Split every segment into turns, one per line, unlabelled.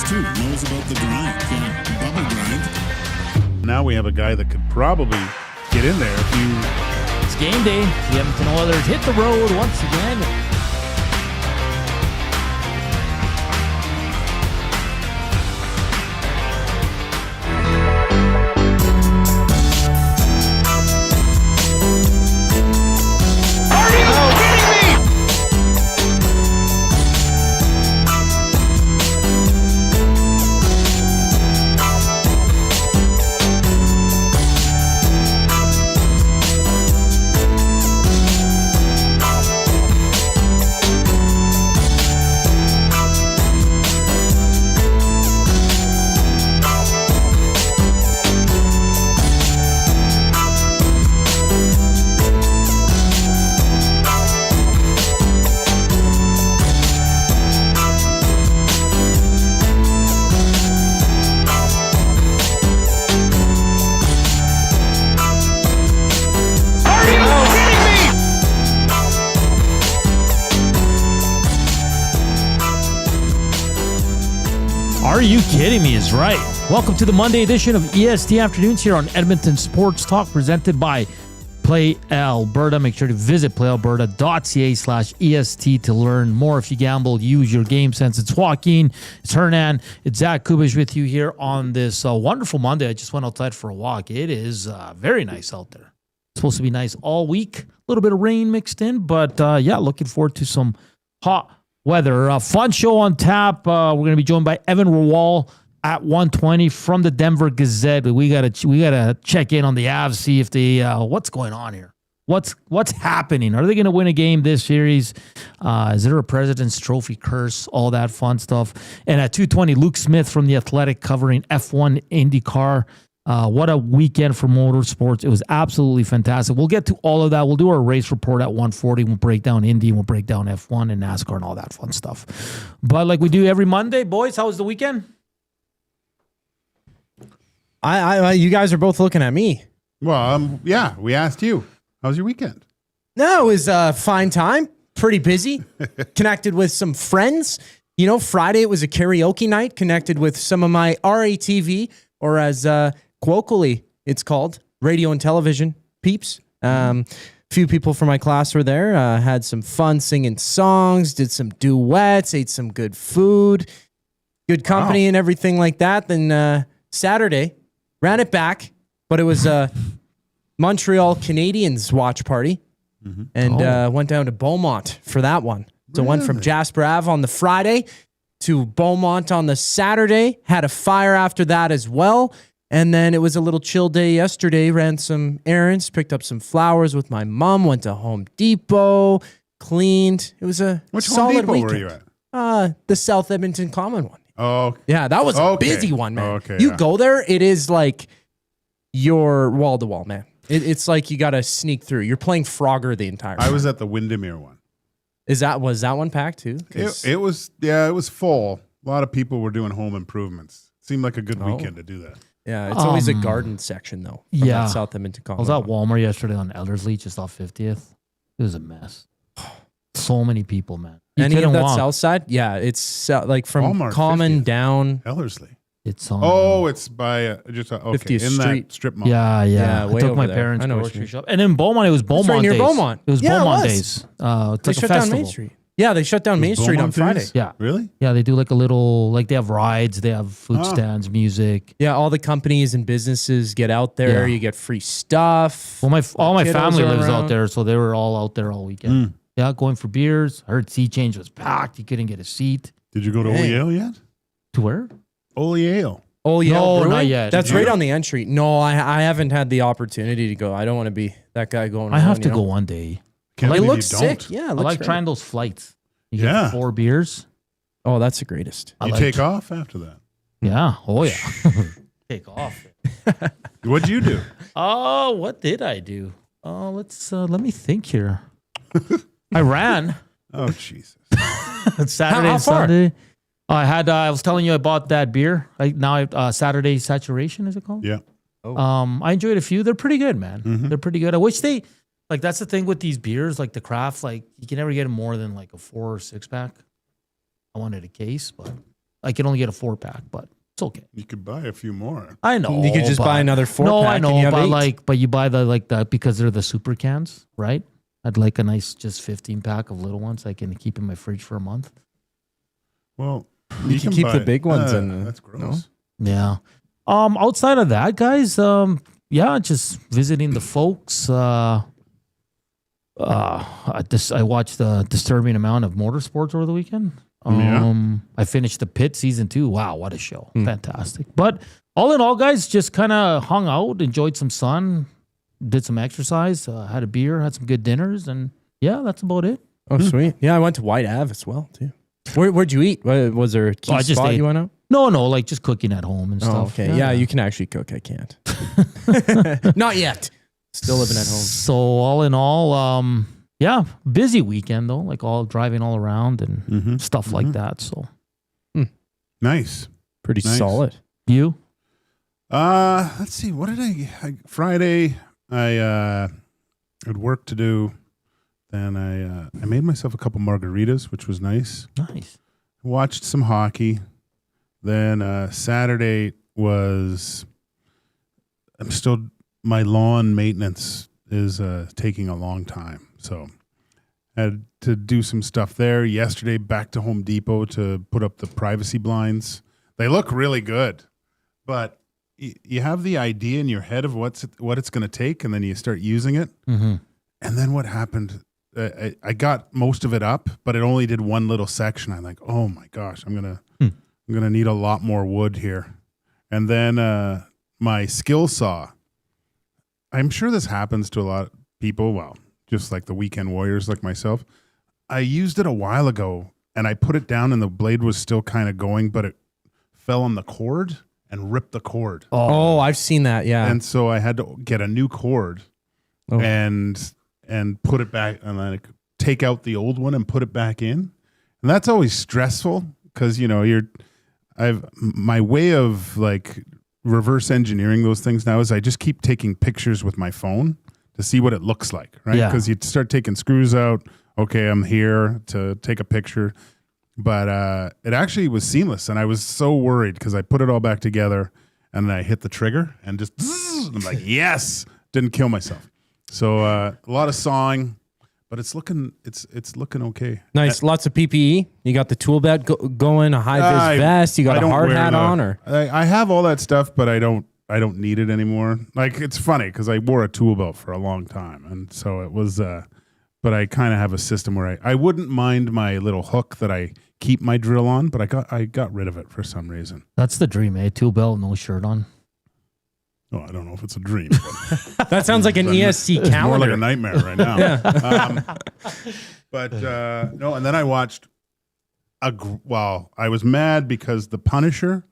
too. Knows about the grind. Bubble grind.
Now we have a guy that could probably get in there if you...
It's game day. The Edmonton Oilers hit the road once again. Are you kidding me? Is right. Welcome to the Monday edition of EST Afternoons here on Edmonton Sports Talk, presented by Play Alberta. Make sure to visit playalberta.ca/EST to learn more. If you gamble, use your game sense. It's Joaquin, it's Hernan, it's Zach Kubish with you here on this wonderful Monday. I just went outside for a walk. It is very nice out there. It's supposed to be nice all week. A little bit of rain mixed in, but yeah, looking forward to some hot weather. Fun show on tap. We're going to be joined by Evan Rawal at 1:20 from the Denver Gazette. We gotta check in on the Avs, see if they what's going on here. What's happening? Are they going to win a game this series? Is there a President's Trophy curse? All that fun stuff. And at 2:20, Luke Smith from The Athletic covering F1 IndyCar. What a weekend for motorsports. It was absolutely fantastic. We'll get to all of that. We'll do our race report at 1:40. We'll break down Indy. We'll break down F1 and NASCAR and all that fun stuff. But like we do every Monday, boys, how was the weekend?
You guys are both looking at me.
Well, yeah, we asked you. How was your weekend?
No, it was a fine time. Pretty busy. Connected with some friends. You know, Friday it was a karaoke night. Connected with some of my RATV, or as colloquially it's called, radio and television peeps. Few people from my class were there. Had some fun singing songs. Did some duets. Ate some good food. Good company and everything like that. Then Saturday, ran it back, but it was a Montreal Canadiens watch party, and went down to Beaumont for that one. So went from Jasper Ave on the Friday to Beaumont on the Saturday, had a fire after that as well, and then it was a little chill day yesterday, ran some errands, picked up some flowers with my mom, went to Home Depot, cleaned. It was a solid
Home Depot
weekend.
were you at?
The South Edmonton Common one.
Oh,
yeah, that was a busy one, man.
Okay,
you go there, it is like you're wall to wall, man. It's like you got to sneak through. You're playing Frogger the entire time.
I was at the Windermere one.
Was that one packed too?
It was full. A lot of people were doing home improvements. Seemed like a good weekend to do that.
Yeah, it's always a garden section though. From that South Edmonton Common.
I was at Walmart yesterday on Ellerslie, just off 50th. It was a mess. So many people, man.
Any of that south side? Yeah, it's like from
Walmart,
Common
50th.
down.
Ellerslie.
It's on.
It's by just okay
50th
in
Street.
that strip mall.
Yeah.
way
I took
over
my
there.
parents
I know what
grocery
you mean.
shop, and in Beaumont, it was Beaumont
right near
days.
Beaumont.
It was
Yeah, it
Beaumont
was.
days. It's
They
like a
shut down
festival.
Main Street. Yeah, they shut down Main Street on
Beaumont
Friday.
days?
Yeah,
Really?
yeah. They do like a little, like they have rides, they have food stands, music.
Yeah, all the companies and businesses get out there.
Yeah.
You get free stuff.
Well, all my
Kiddos
family
are
lives
around.
out there, so they were all out there all weekend. Yeah, going for beers. I heard Sea Change was packed. You couldn't get a seat.
Did you go to Oleale yet?
To where?
Oleale.
Oh yeah,
No,
Brewing?
not yet.
That's
Did
right
you?
on the entry. No, I haven't had the opportunity to go. I don't want to be that guy going.
I
alone,
have to
you
go
know?
one day.
Can't
It
believe
looks
you
sick.
don't.
Yeah, it
I
looks
like
great.
trying those flights. You
Yeah.
get 4 beers.
Oh, that's the greatest.
You take off after that.
Yeah. Oh yeah. Take off.
What'd you do?
Oh, what did I do? Oh, let me think here. I ran
Oh, Jesus.
Saturday
How
and
far?
Sunday. I was telling you I bought that beer. Saturday Saturation, is it called?
Yeah.
I enjoyed a few. They're pretty good, man.
Mm-hmm.
They're pretty good. I wish that's the thing with these beers, like the craft, like you can never get more than like a 4 or 6 pack. I wanted a case, but I can only get a 4-pack, but it's okay.
You could buy a few more.
I know.
You could just buy another 4-pack.
No, I
and
know,
you have
but
8.
but you buy the because they're the super cans, right? I'd like a nice just 15-pack of little ones I can keep in my fridge for a month.
Well,
you can keep the big ones.
That's gross.
No?
Yeah. Outside of that, guys, just visiting the folks. I watched a disturbing amount of motorsports over the weekend. I finished the Pit season 2. Wow, what a show. Fantastic. But all in all, guys, just kind of hung out, enjoyed some sun, did some exercise, had a beer, had some good dinners, and yeah, that's about it.
Oh, sweet. Yeah, I went to White Ave as well, too. Where'd you eat? Was there a key
I just
spot
ate.
you went out?
No, like just cooking at home and stuff.
Okay. Yeah, you can actually cook. I can't. Not yet. Still living at home.
So all in all, busy weekend though, like all driving all around and stuff like that. So
Nice.
Pretty
Nice.
solid.
you?
Let's see. What did I Friday, I had work to do. Then I made myself a couple margaritas, which was nice.
Nice.
Watched some hockey. Then Saturday was my lawn maintenance is taking a long time. So had to do some stuff there. Yesterday, back to Home Depot to put up the privacy blinds. They look really good, but you have the idea in your head of what it's going to take, and then you start using it.
Mm-hmm.
And then what happened? I got most of it up, but it only did one little section. I'm like, oh my gosh, I'm gonna need a lot more wood here. And then my skill saw. I'm sure this happens to a lot of people. Well, just like the weekend warriors like myself. I used it a while ago, and I put it down, and the blade was still kind of going, but it fell on the cord and ripped the cord.
Oh, I've seen that. Yeah.
And so I had to get a new cord and put it back, and then take out the old one and put it back in. And that's always stressful because, my way of like reverse engineering those things now is I just keep taking pictures with my phone to see what it looks like, right?
Yeah.
Because you start taking screws out. Okay, I'm here to take a picture. But it actually was seamless, and I was so worried because I put it all back together, and I hit the trigger, and just I'm like, yes, didn't kill myself. So a lot of sawing, but it's looking okay.
Nice. Lots of PPE. You got the tool belt going, a high vis vest. You got a hard hat on, or
I have all that stuff, but I don't need it anymore. Like, it's funny because I wore a tool belt for a long time, and so it was. But I kind of have a system where I wouldn't mind my little hook that I keep my drill on, but I got rid of it for some reason.
That's the dream, eh? Tool belt, no shirt on.
Oh, I don't know if it's a dream. But
that sounds like an EST
it's
calendar.
more like a nightmare right now. But no, and then I watched. I was mad because The Punisher.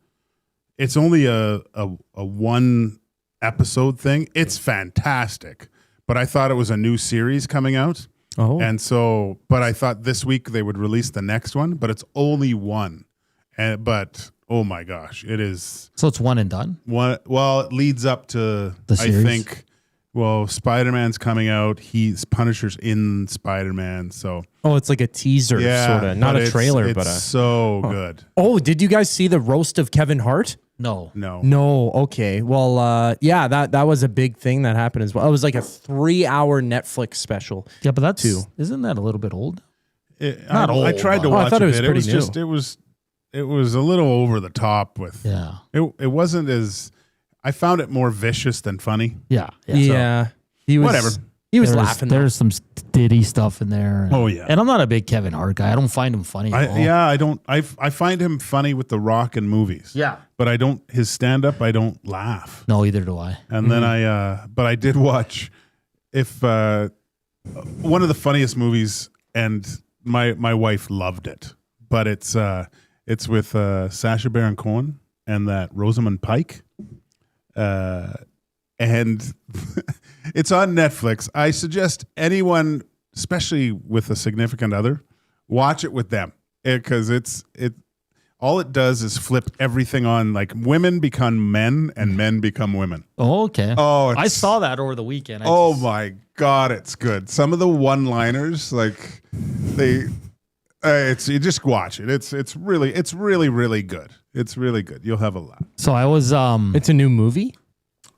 It's only a one episode thing. It's fantastic, but I thought it was a new series coming out.
Oh,
And so, but I thought this week they would release the next one, but it's only one. But oh my gosh, it is
So it's one and done.
one. Well, it leads up to
The series?
I think. Well, Spider-Man's coming out. Punisher's in Spider-Man. So
it's like a teaser, sort of, not
but
a trailer,
it's
but
so good.
Oh, did you guys see the roast of Kevin Hart?
No.
No. Okay. Well, that was a big thing that happened as well. It was like a 3-hour Netflix special.
Yeah, but that's
Two.
Isn't that a little bit old?
I
old,
tried to
but-
I
watch
thought it was
a bit.
pretty
It was
new.
just it was a little over the top with.
Yeah.
It wasn't as. I found it more vicious than funny.
Yeah.
Yeah. He was
Whatever.
He was laughing.
There's some Diddy stuff in there.
Oh, yeah.
And I'm not a big Kevin Hart guy. I don't find him funny at all.
I don't. I find him funny with The Rock in movies.
Yeah.
But I don't. His stand up, I don't laugh.
No, either do I.
And then but I did watch. One of the funniest movies, and my wife loved it. But it's with Sacha Baron Cohen and that Rosamund Pike. And it's on Netflix. I suggest anyone, especially with a significant other, watch it with them because all it does is flip everything on. Like, women become men and men become women.
Oh, okay.
Oh,
I saw that over the weekend.
My God, it's good. Some of the one-liners, like It's you just watch it. It's really good. It's really good. You'll have a laugh.
So I was
It's a new movie.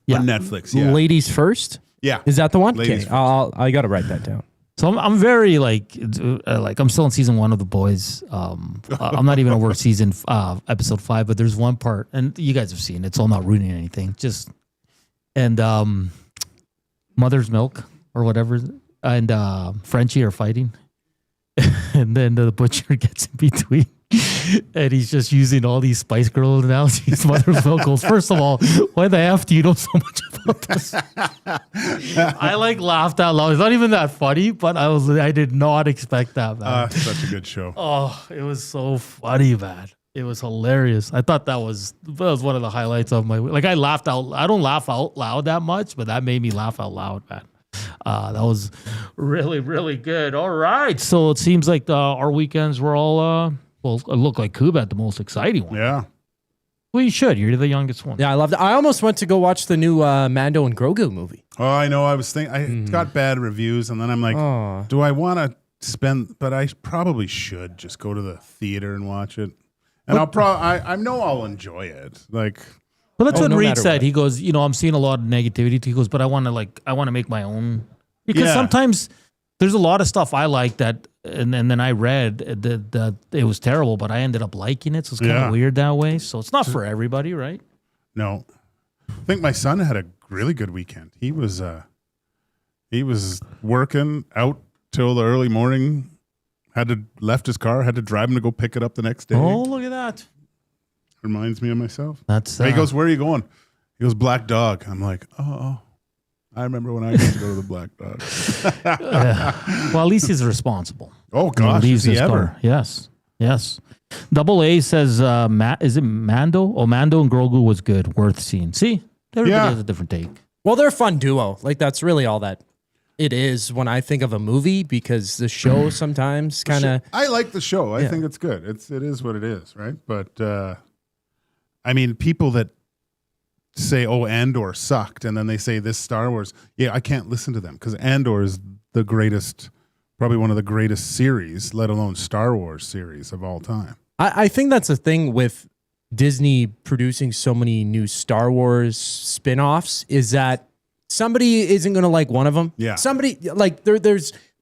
Yeah.
On Netflix. Yeah.
Ladies First.
Yeah.
Is that the one?
Ladies
Okay,
First.
I got to write that down.
So I'm very like I'm still in season 1 of The Boys. I'm not even over season episode 5, but there's one part, and you guys have seen it, so I'm not ruining anything. Mother's Milk or whatever, and Frenchie are fighting, and then the butcher gets in between. And he's just using all these Spice Girl analogies. Mother's Milk goes, first of all, why the F do you know so much about this? I laughed out loud. It's not even that funny, but I did not expect that, man.
Such a good show.
Oh, it was so funny, man. It was hilarious. I thought that was one of the highlights of my week. I laughed out. I don't laugh out loud that much, but that made me laugh out loud, man. That was really, really good. All right. So it seems like our weekends were all it looked like Cuba had the most exciting one.
Yeah.
Well, you should. You're the youngest one.
Yeah, I loved it. I almost went to go watch the new Mando and Grogu movie.
Oh, I know. I was thinking I got bad reviews, and then I'm like, do I want to spend? But I probably should just go to the theater and watch it. And I know I'll enjoy it.
But that's what
no
Reed
matter
said.
what.
He goes, I'm seeing a lot of negativity. He goes, but I want to make my own, because sometimes there's a lot of stuff I like that, and then I read that it was terrible, but I ended up liking it. So it's kind of weird that way. So it's not for everybody, right?
No. I think my son had a really good weekend. He was working out till the early morning. Left his car, had to drive him to go pick it up the next day.
Oh, look at that.
Reminds me of myself.
That's
He goes, where are you going? He goes, Black Dog. I'm like, oh. I remember when I used to go to the Black Dog.
well, at least he's responsible.
Oh, gosh.
Leaves
Is he
his
ever?
car. Yes. Double A says, is it Mando? Oh, Mando and Grogu was good. Worth seeing. See? Everybody has a different take.
Well, they're a fun duo. That's really all that it is when I think of a movie, because the show sometimes kind of...
I like the show. I think it's good. It is what it is, right? But, people that say, Andor sucked, and then they say this Star Wars, I can't listen to them, because Andor is the greatest, probably one of the greatest series, let alone Star Wars series of all time.
I think that's the thing with Disney producing so many new Star Wars spin-offs, is that somebody isn't going to like one of them.
Yeah.
Somebody,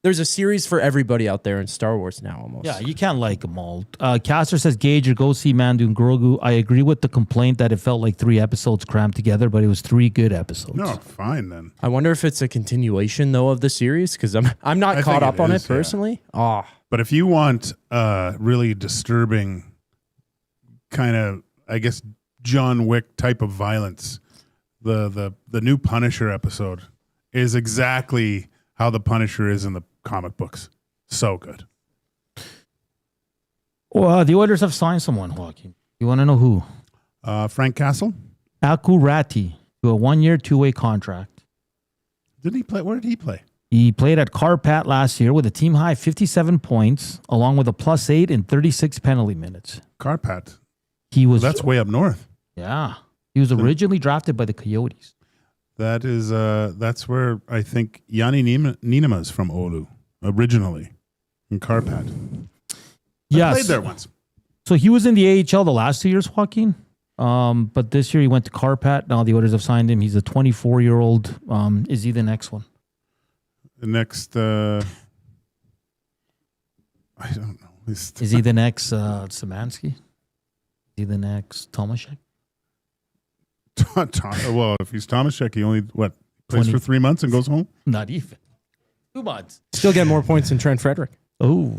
there's a series for everybody out there in Star Wars now, almost.
Yeah, you can't like them all. Caster says, Gage, or go see Mando and Grogu. I agree with the complaint that it felt like 3 episodes crammed together, but it was 3 good episodes.
No, fine then.
I wonder if it's a continuation, though, of the series, because I'm not caught up on it personally.
But if you want really disturbing kind of, I guess, John Wick type of violence, the new Punisher episode is exactly how the Punisher is in the comic books. So good.
Well, the Oilers have signed someone, Joaquin. You want to know who?
Frank Castle.
Akurati, to a 1-year, 2-way contract.
Didn't he play? Where did he play?
He played at Karpat last year with a team high 57 points, along with a +8 and 36 penalty minutes.
Karpat.
That's
way up north.
Yeah. He was originally drafted by the Coyotes.
That is, that's where I think Yanni Niinema is from, Oulu, originally, in Karpat.
Yes.
I played there once.
So he was in the AHL the last 2 years, Joaquin. But this year he went to Karpat. Now the Oilers have signed him. He's a 24-year-old. Is he the next one?
The next, I don't know.
Is he the next Szymanski? Is he the next Tomaszek?
Well, if he's Tomaszek, he only, plays
20.
for 3 months and goes home?
Not even. 2 months.
Still get more points than Trent Frederick.
Oh.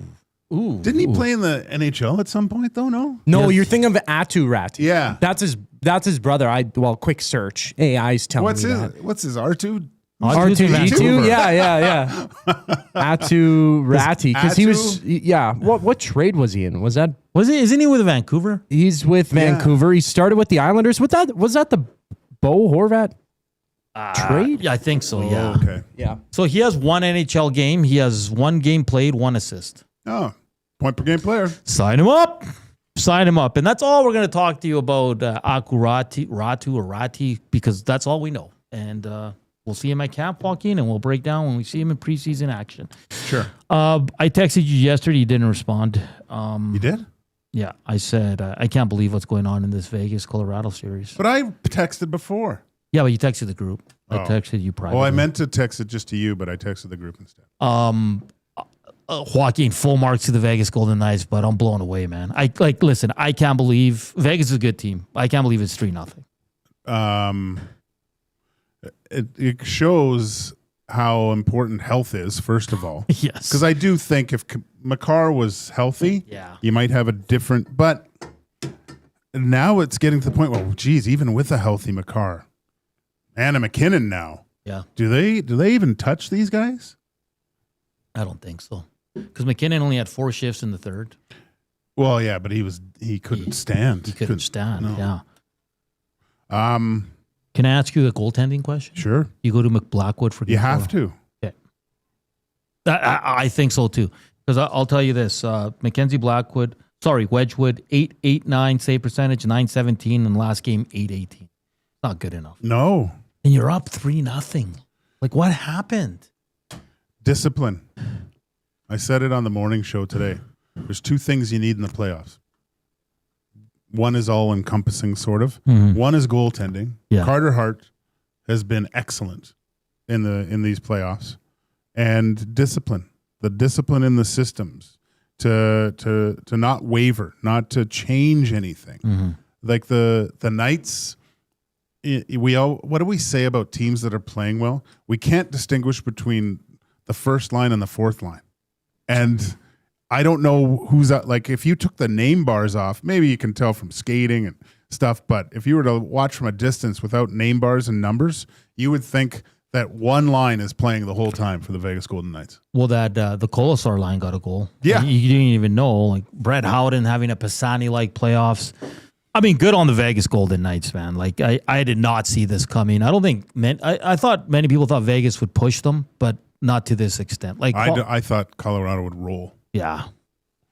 Ooh.
Didn't he play in the NHL at some point, though? No?
No,
Yes.
you're thinking of Aturati.
Yeah.
That's his brother. Quick search. AI's telling me that.
What's his R2?
R2D2? Yeah. Aturati. Because he was, What trade was he in?
Isn't he with Vancouver?
He's with Vancouver. He started with the Islanders. Was that the Bo Horvat trade?
Yeah, I think so, yeah.
Okay.
Yeah.
So he has 1 NHL game. He has 1 game played, 1 assist.
Oh, point per game player.
Sign him up. And that's all we're going to talk to you about Akurati, Rati, because that's all we know. And We'll see him at camp, Joaquin, and we'll break down when we see him in preseason action.
Sure.
I texted you yesterday. You didn't respond.
You did?
Yeah, I said, I can't believe what's going on in this Vegas-Colorado series.
But I texted before.
Yeah, but you texted the group. I
Oh.
texted you privately.
Oh, I meant to text it just to you, but I texted the group instead.
Joaquin, full marks to the Vegas Golden Knights, but I'm blown away, man. Listen, I can't believe Vegas is a good team. I can't believe it's 3-0.
It shows how important health is, first of all.
Yes.
Because I do think if Makar was healthy, you might have a different. But now it's getting to the point where, geez, even with a healthy Makar, and MacKinnon now, do they even touch these guys?
I don't think so. Because MacKinnon only had 4 shifts in the third.
Well, yeah, but he couldn't stand.
He couldn't stand.
No.
Yeah. Can I ask you a goaltending question?
Sure.
You go to McBlackwood for game
You have
4?
to.
Okay. I think so too. Because I'll tell you this: Wedgwood, 889 save percentage, 917, and last game 818. Not good enough.
No.
And you're up 3-0. Like, what happened?
Discipline. I said it on the morning show today. There's 2 things you need in the playoffs. One is all-encompassing, sort of.
Mm-hmm.
One is goaltending.
Yeah.
Carter Hart has been excellent in these playoffs, and discipline. The discipline in the systems to not waver, not to change anything.
Mm-hmm.
Like the Knights. What do we say about teams that are playing well? We can't distinguish between the first line and the fourth line. And I don't know who's out. Like, if you took the name bars off, maybe you can tell from skating and stuff. But if you were to watch from a distance without name bars and numbers, you would think that one line is playing the whole time for the Vegas Golden Knights.
Well, the Kolesar line got a goal.
Yeah.
You didn't even know. Like, Brett Howden having a Pisani-like playoffs. I mean, good on the Vegas Golden Knights, man. Like, I did not see this coming. I don't think I thought many people thought Vegas would push them, but not to this extent. Like,
I thought Colorado would roll.
Yeah.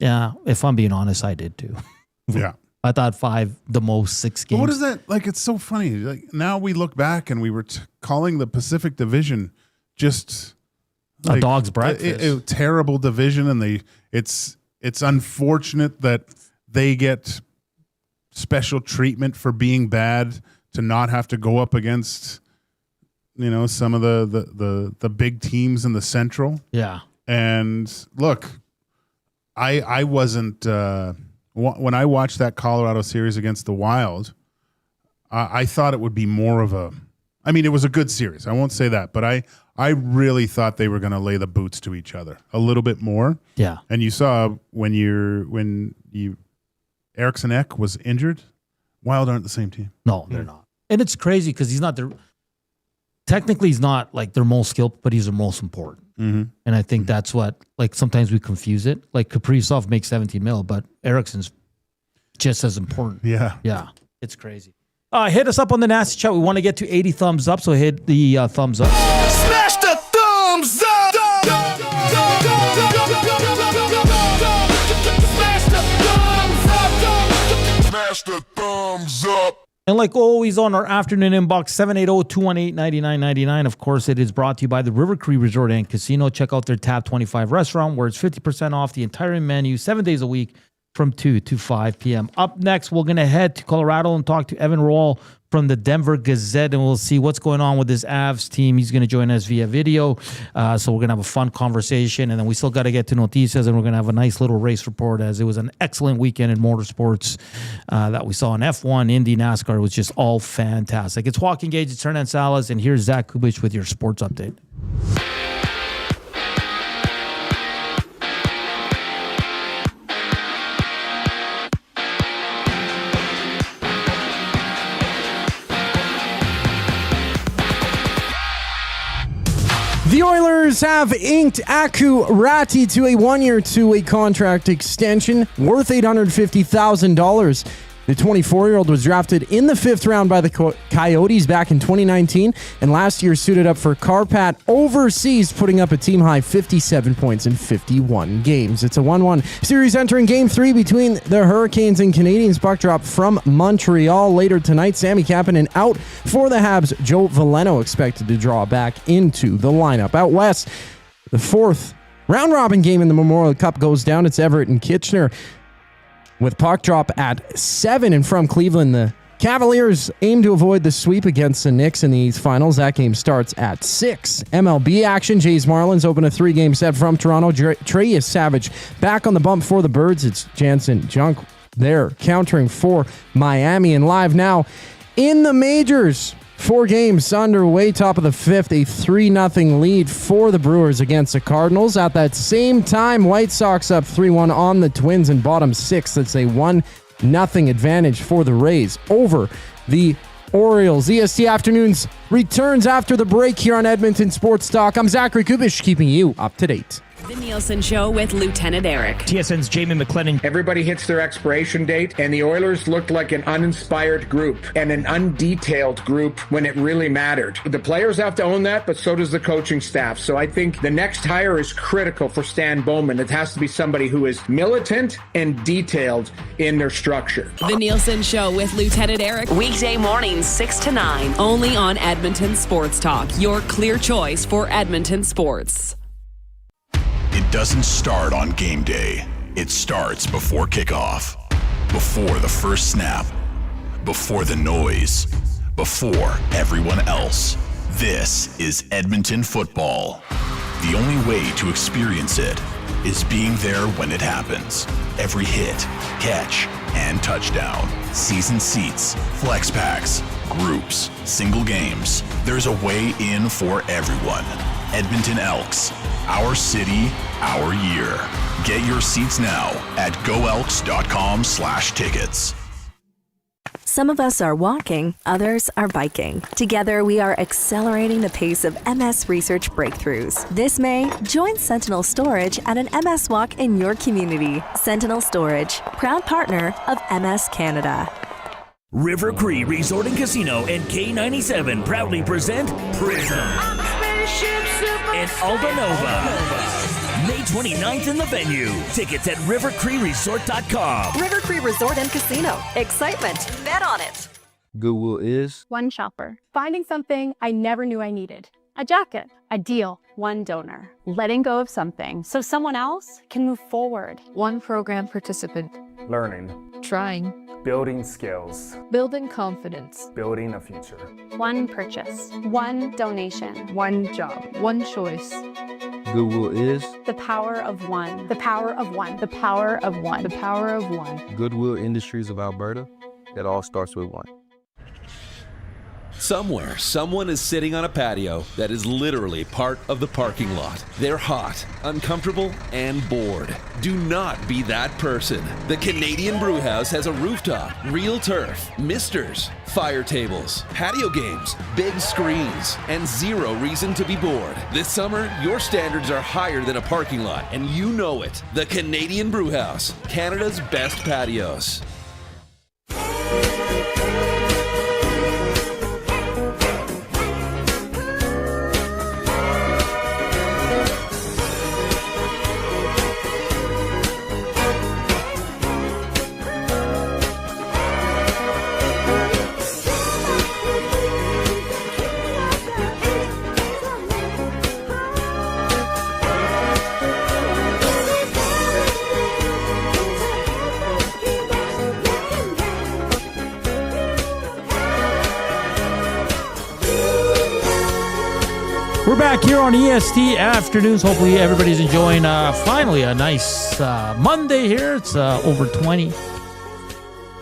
If I'm being honest, I did too.
Yeah.
I thought 5, the most 6 games.
But what is that? Like, it's so funny. Like, now we look back and we were calling the Pacific Division just
a dog's breakfast.
A terrible division, and it's unfortunate that they get special treatment for being bad, to not have to go up against, some of the big teams in the Central.
Yeah.
And look, I wasn't when I watched that Colorado series against the Wild, I thought it would be more of a. I mean, it was a good series. I won't say that, but I really thought they were going to lay the boots to each other a little bit more.
Yeah.
And you saw when Eriksson Ek was injured, Wild aren't the same team.
No, they're not. And it's crazy because he's not technically he's not like their most skilled, but he's their most important.
Mm-hmm.
And I think that's what, like, sometimes we confuse it. Like, Kaprizov makes 17 mil, but Eriksson's just as important.
Yeah.
Yeah. It's crazy. Hit us up on the Nasty Chat. We want to get to 80 thumbs up, so hit the thumbs up.
Smash the thumbs up! Smash the thumbs up!
And like always on our afternoon inbox, 780-218-9999. Of course, it is brought to you by the River Cree Resort and Casino. Check out their Tab 25 restaurant, where it's 50% off the entire menu, 7 days a week from 2 to 5 p.m. Up next, we're going to head to Colorado and talk to Evan Rawal from the Denver Gazette, and we'll see what's going on with this Avs team. He's going to join us via video, so we're going to have a fun conversation, and then we still got to get to Noticias, and we're going to have a nice little race report, as it was an excellent weekend in motorsports that we saw in F1, Indy, NASCAR. It was just all fantastic. It's Joaquin Gage, it's Hernan Salas, and here's Zach Kubich with your sports update.
The Oilers have inked Aku Ratti to a 1-year 2-way contract extension worth $850,000. The 24-year-old was drafted in the 5th round by the Coyotes back in 2019, and last year suited up for Karpat overseas, putting up a team-high 57 points in 51 games. It's a 1-1 series entering Game 3 between the Hurricanes and Canadiens. Puck drop from Montreal later tonight. Sami Kapanen out for the Habs. Joe Veleno expected to draw back into the lineup. Out west, the 4th round-robin game in the Memorial Cup goes down. It's Everett and Kitchener. With puck drop at 7 and from Cleveland, the Cavaliers aim to avoid the sweep against the Knicks in these finals. That game starts at 6. MLB action. Jays Marlins open a 3-game set from Toronto. Trey Savage back on the bump for the Birds. It's Jansen Junk there countering for Miami. And live now in the majors. 4 games underway, top of the 5th, a 3-0 lead for the Brewers against the Cardinals. At that same time, White Sox up 3-1 on the Twins in bottom 6. That's a 1-0 advantage for the Rays over the Orioles. EST Afternoons returns after the break here on Edmonton Sports Talk. I'm Zachary Kubish, keeping you up to date.
The Nielsen Show with Lieutenant Eric.
TSN's Jamie McLennan.
Everybody hits their expiration date, and the Oilers looked like an uninspired group and an undetailed group when it really mattered. The players have to own that, but so does the coaching staff. So I think the next hire is critical for Stan Bowman. It has to be somebody who is militant and detailed in their structure.
The Nielsen Show with Lieutenant Eric. Weekday mornings 6 to 9. Only on Edmonton Sports Talk. Your clear choice for Edmonton sports.
It doesn't start on game day. It starts before kickoff, before the first snap, before the noise, before everyone else. This is Edmonton football. The only way to experience it is being there when it happens. Every hit, catch, and touchdown. Season seats, flex packs, groups, single games. There's a way in for everyone. Edmonton Elks. Our city, our year. Get your seats now at goelks.com/tickets.
Some of us are walking, others are biking. Together, we are accelerating the pace of MS research breakthroughs. This May, join Sentinel Storage at an MS Walk in your community. Sentinel Storage, proud partner of MS Canada.
River Cree Resort and Casino and K97 proudly present Prism and Aldanova. May 29th in the venue. Tickets at rivercreeresort.com.
River Cree Resort and Casino. Excitement. Bet on it.
Goodwill is
one shopper, finding something I never knew I needed. A jacket, a deal, one donor, letting go of something so someone else can move forward.
One program participant,
learning,
trying,
building skills,
building confidence,
building a future.
One purchase, one donation,
one job, one choice.
Goodwill is
the power of one, the power of one, the power of one, the power of one.
Goodwill Industries of Alberta. It all starts with one.
Somewhere, someone is sitting on a patio that is literally part of the parking lot. They're hot, uncomfortable, and bored. Do not be that person. The Canadian Brewhouse has a rooftop, real turf, misters, fire tables, patio games, big screens, and zero reason to be bored. This summer, your standards are higher than a parking lot, and you know it. The Canadian Brewhouse, Canada's best patios.
We're back here on EST Afternoons. Hopefully everybody's enjoying finally a nice Monday here. It's over 20.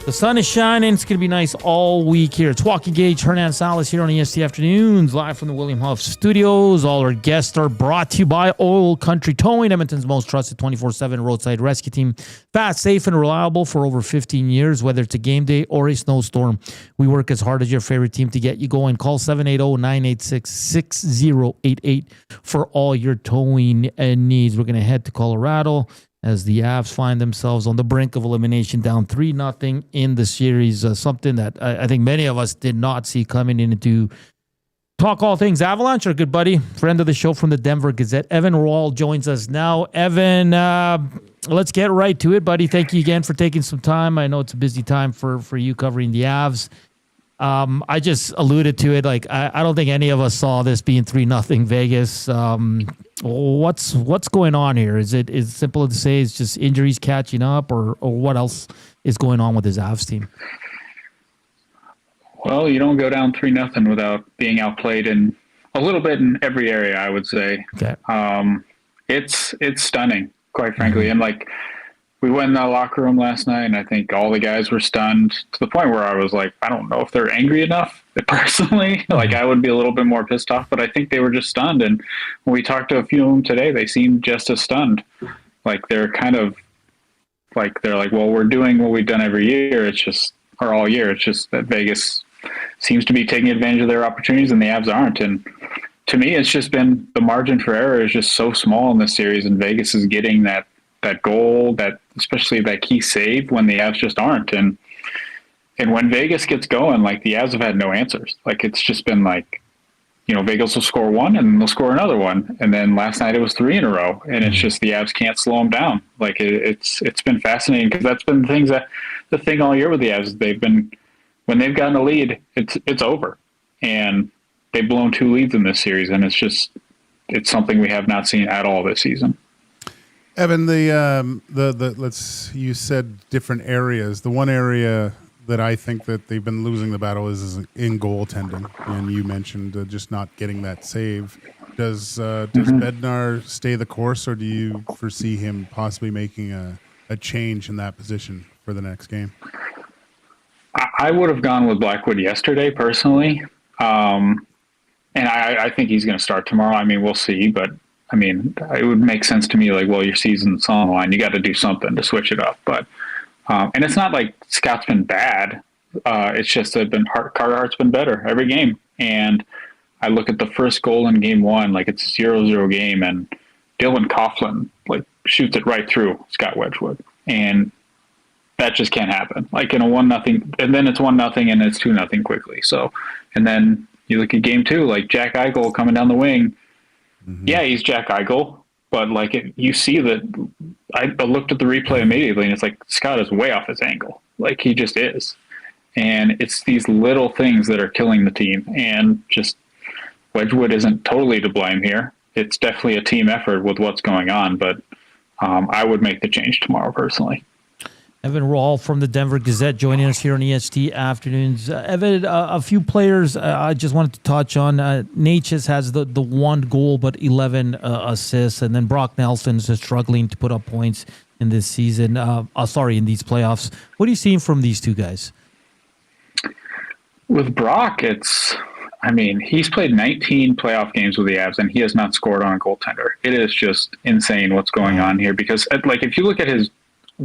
The sun is shining. It's going to be nice all week here. It's Joaquin Gage, Hernan Salas here on EST Afternoons, live from the William Huff Studios. All our guests are brought to you by Oil Country Towing, Edmonton's most trusted 24/7 roadside rescue team. Fast, safe, and reliable for over 15 years, whether it's a game day or a snowstorm. We work as hard as your favorite team to get you going. Call 780-986-6088 for all your towing needs. We're going to head to Colorado as the Avs find themselves on the brink of elimination, down 3-0 in the series. Something that I think many of us did not see coming into talk all things Avalanche. Our good buddy, friend of the show from the Denver Gazette, Evan Rawal, joins us now. Evan, let's get right to it, buddy. Thank you again for taking some time. I know it's a busy time for you covering the Avs. I just alluded to it. Like, I don't think any of us saw this being 3-0 Vegas. What's going on here? Is it simple to say it's just injuries catching up, or what else is going on with his Avs team?
Well, you don't go down 3-0 without being outplayed in a little bit in every area, I would say.
Okay.
It's stunning, quite frankly. And like, we went in that locker room last night, and I think all the guys were stunned to the point where I was like, I don't know if they're angry enough personally. Like, I would be a little bit more pissed off, but I think they were just stunned. And when we talked to a few of them today, they seemed just as stunned. Like, they're kind of like, well, we're doing what we've done every year. It's just, or all year. It's just that Vegas seems to be taking advantage of their opportunities and the Avs aren't. And to me, it's just been, the margin for error is just so small in this series, and Vegas is getting that goal, that especially that key save when the Avs just aren't. And when Vegas gets going, like, the Avs have had no answers. Like, it's just been like, you know, Vegas will score one and they'll score another one. And then last night it was 3 in a row, and it's just the Avs can't slow them down. Like, it's been fascinating, because that's been the thing all year with the Avs. They've been, when they've gotten a lead, it's over. And they've blown 2 leads in this series, and it's something we have not seen at all this season.
Evan, you said different areas. The one area that I think that they've been losing the battle is in goaltending, and you mentioned just not getting that save. Does Bednar stay the course, or do you foresee him possibly making a change in that position for the next game?
I would have gone with Blackwood yesterday, personally. And I think he's going to start tomorrow. I mean, we'll see, but I mean, it would make sense to me, like, well, your season's on the line. You got to do something to switch it up. But, and it's not like Scott's been bad. It's just that Carter Hart's been better every game. And I look at the first goal in game 1, like, it's a 0-0 game, and Dylan Coughlin, like, shoots it right through Scott Wedgwood. And that just can't happen. Like, in a 1-0, and then it's 1-0, and it's 2-0 quickly. So, and then you look at game 2, like, Jack Eichel coming down the wing. Mm-hmm. Yeah, he's Jack Eichel, but like, you see that I looked at the replay immediately, and it's like, Scott is way off his angle. Like, he just is. And it's these little things that are killing the team. And just Wedgwood isn't totally to blame here. It's definitely a team effort with what's going on, but I would make the change tomorrow personally.
Evan Rawal from the Denver Gazette joining us here on EST Afternoons. Evan, a few players I just wanted to touch on. Noticias has the 1 goal but 11 assists, and then Brock Nelson is just struggling to put up points in this season. In these playoffs. What are you seeing from these two guys?
With Brock, he's played 19 playoff games with the Avs, and he has not scored on a goaltender. It is just insane what's going on here, because, like, if you look at his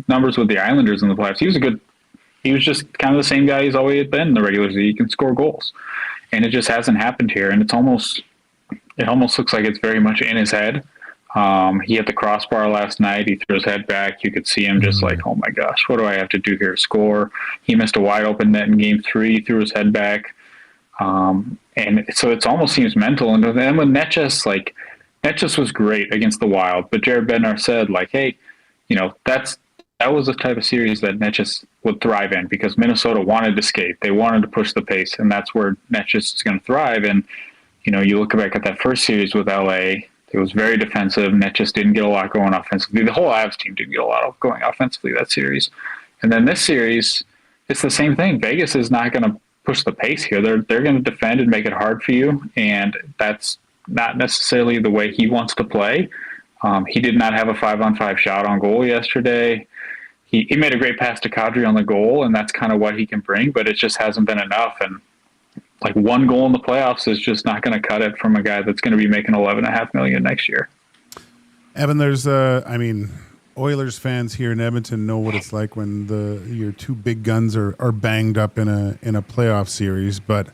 numbers with the Islanders in the playoffs, he was just kind of the same guy he's always been in the regular season. He can score goals, and it just hasn't happened here. And it almost looks like it's very much in his head. He hit the crossbar last night. He threw his head back. You could see him just like, oh my gosh, what do I have to do here to score? He missed a wide open net in game 3. He threw his head back. And so it almost seems mental. And then with Noticias was great against the Wild, but Jared Bednar said, like, hey, you know, that was the type of series that Noticias would thrive in, because Minnesota wanted to skate. They wanted to push the pace, and that's where Noticias is going to thrive. And, you know, you look back at that first series with LA, it was very defensive. Noticias didn't get a lot going offensively. The whole Avs team didn't get a lot going offensively that series. And then this series, it's the same thing. Vegas is not going to push the pace here. They're going to defend and make it hard for you, and that's not necessarily the way he wants to play. He did not have a 5-on-5 shot on goal yesterday. He made a great pass to Kadri on the goal, and that's kind of what he can bring, but it just hasn't been enough. And like, 1 goal in the playoffs is just not going to cut it from a guy that's going to be making $11.5 million next year.
Evan, there's Oilers fans here in Edmonton know what it's like when your 2 big guns are banged up in a playoff series. But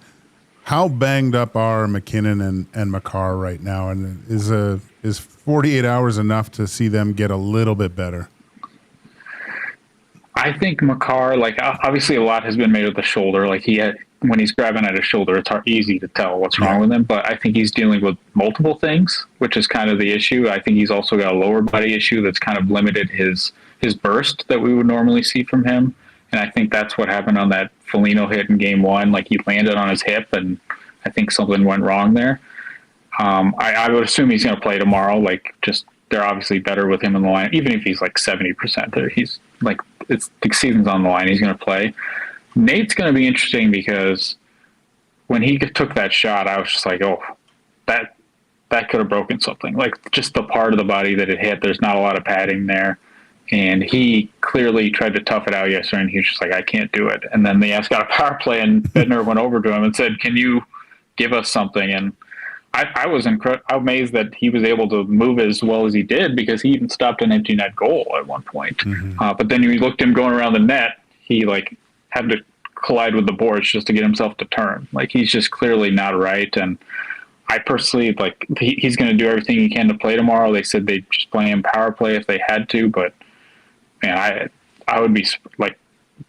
how banged up are MacKinnon and Makar right now? And is 48 hours enough to see them get a little bit better?
I think Makar, like obviously a lot has been made of the shoulder. Like when he's grabbing at his shoulder, it's easy to tell what's wrong with him. But I think he's dealing with multiple things, which is kind of the issue. I think he's also got a lower body issue that's kind of limited his burst that we would normally see from him. And I think that's what happened on that Foligno hit in game 1. Like he landed on his hip, and I think something went wrong there. I would assume he's going to play tomorrow. Like they're obviously better with him in the line, even if he's like 70% there. He's like, the season's on the line. He's going to play. Nate's going to be interesting because when he took that shot, I was just like, oh, that could have broken something. Like just the part of the body that it hit, there's not a lot of padding there. And he clearly tried to tough it out yesterday, and he was just like, I can't do it. And then the Avs got a power play, and Bednar went over to him and said, can you give us something? And I was amazed that he was able to move as well as he did, because he even stopped an empty net goal at one point. But then you looked at him going around the net, he like had to collide with the boards just to get himself to turn. Like he's just clearly not right. And I personally like he's going to do everything he can to play tomorrow. They said they'd just play him power play if they had to, but man, I would be like,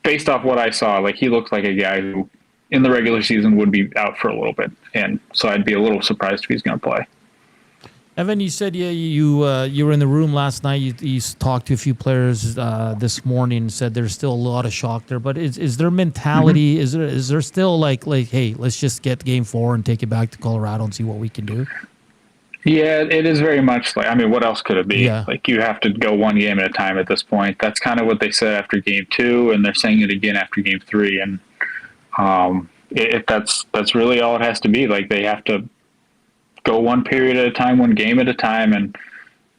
based off what I saw, like he looked like a guy who in the regular season would be out for a little bit. And so I'd be a little surprised if he's going to play.
Evan, you said you were in the room last night. You talked to a few players this morning and said there's still a lot of shock there. But is there mentality? Is there still like hey, let's just get game 4 and take it back to Colorado and see what we can do?
Yeah, it is very much like, I mean, what else could it be?
Yeah.
Like you have to go one game at a time at this point. That's kind of what they said after game 2, and they're saying it again after game 3. And that's really all it has to be. Like they have to go one period at a time, one game at a time, and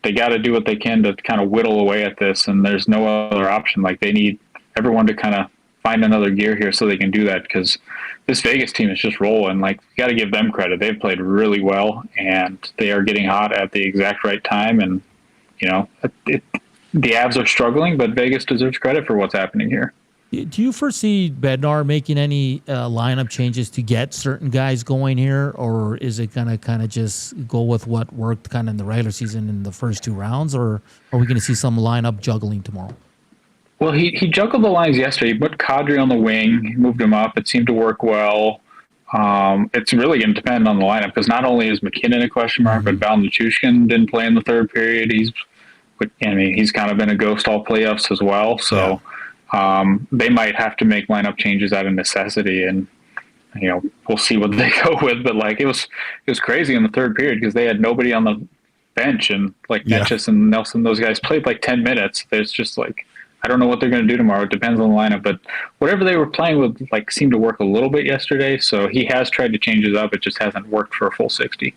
they got to do what they can to kind of whittle away at this. And there's no other option. Like they need everyone to kind of find another gear here so they can do that, because this Vegas team is just rolling. Like you got to give them credit. They've played really well, and they are getting hot at the exact right time. And you know, the Avs are struggling, but Vegas deserves credit for what's happening here.
Do you foresee Bednar making any lineup changes to get certain guys going here, or is it going to kind of just go with what worked kind of in the regular season in the first 2 rounds, or are we going to see some lineup juggling tomorrow?
Well, he juggled the lines yesterday. He put Kadri on the wing, he moved him up. It seemed to work well. It's really going to depend on the lineup, because not only is MacKinnon a question mark, but Val Nichushkin didn't play in the third period. He's kind of been a ghost all playoffs as well. So they might have to make lineup changes out of necessity, and you know, we'll see what they go with. But like it was crazy in the third period because they had nobody on the bench, and like Netchus and Nelson, those guys played like 10 minutes. There's just like, I don't know what they're going to do tomorrow. It depends on the lineup, but whatever they were playing with like seemed to work a little bit yesterday. So he has tried to change it up. It just hasn't worked for a full 60.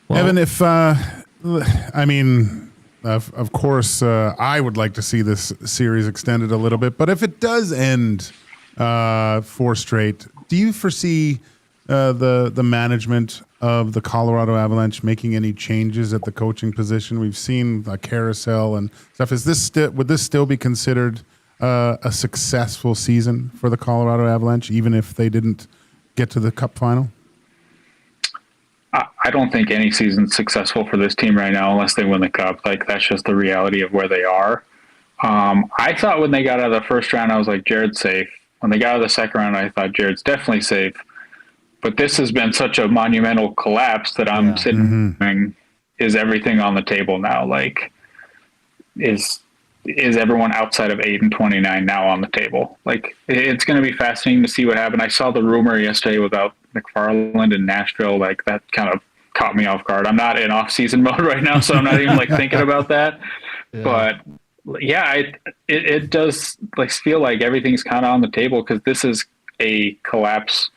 Well, Evan, if I mean, of course, I would like to see this series extended a little bit, but if it does end 4 straight, do you foresee the management of the Colorado Avalanche making any changes at the coaching position? We've seen a carousel and stuff. Would this still be considered a successful season for the Colorado Avalanche, even if they didn't get to the Cup final?
I don't think any season's successful for this team right now unless they win the Cup. Like that's just the reality of where they are. I thought when they got out of the first round, I was like, Jared's safe. When they got out of the second round, I thought Jared's definitely safe. But this has been such a monumental collapse that I'm sitting thinking, is everything on the table now? Like, is everyone outside of 8 and 29 now on the table? Like, it's going to be fascinating to see what happened. I saw the rumor yesterday without McFarland in Nashville. Like, that kind of caught me off guard. I'm not in off-season mode right now, so I'm not even like thinking about that. Yeah. But yeah, it does like feel like everything's kind of on the table, because this is a collapse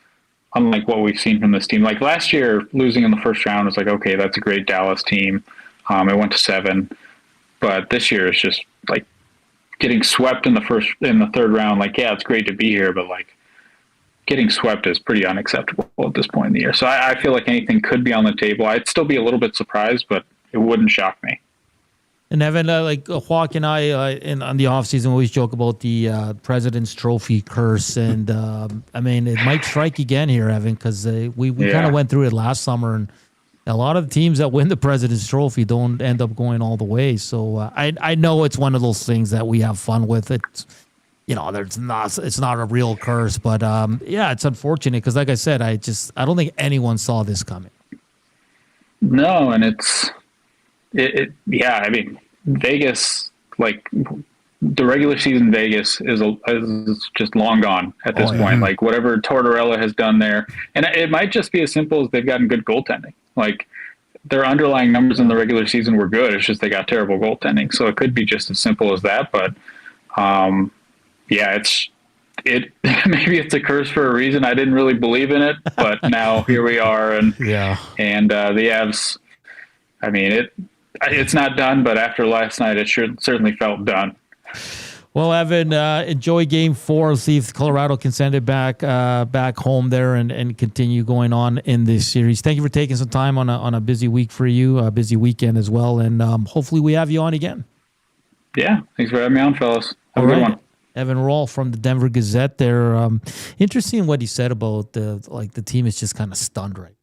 unlike what we've seen from this team. Like last year, losing in the first round was like, okay, that's a great Dallas team. It went to 7, but this year is just like getting swept in the third round. Like, yeah, it's great to be here, but like getting swept is pretty unacceptable at this point in the year. So I feel like anything could be on the table. I'd still be a little bit surprised, but it wouldn't shock me.
And Evan, like Joaquin and I, on the offseason, we always joke about the President's Trophy curse. And I mean, it might strike again here, Evan, because we kind of went through it last summer. And A lot of teams that win the President's Trophy don't end up going all the way. So I know it's one of those things that we have fun with. It's it's not a real curse, but it's unfortunate because, like I said, I don't think anyone saw this coming.
No, and I mean, Vegas, like the regular season Vegas is just long gone at this point. Like whatever Tortorella has done there, and it might just be as simple as they've gotten good goaltending. Like their underlying numbers in the regular season were good. It's just they got terrible goaltending. So it could be just as simple as that. But maybe it's a curse for a reason. I didn't really believe in it, but now here we are, and the Avs. I mean, it's not done, but after last night, it certainly felt done.
Well, Evan, enjoy Game 4. See if Colorado can send it back home there and continue going on in this series. Thank you for taking some time on a busy week for you, a busy weekend as well, and hopefully we have you on again.
Yeah, thanks for having me on, fellas. Have a good one.
Evan Rawal from the Denver Gazette there. Interesting what he said about the team is just kind of stunned right.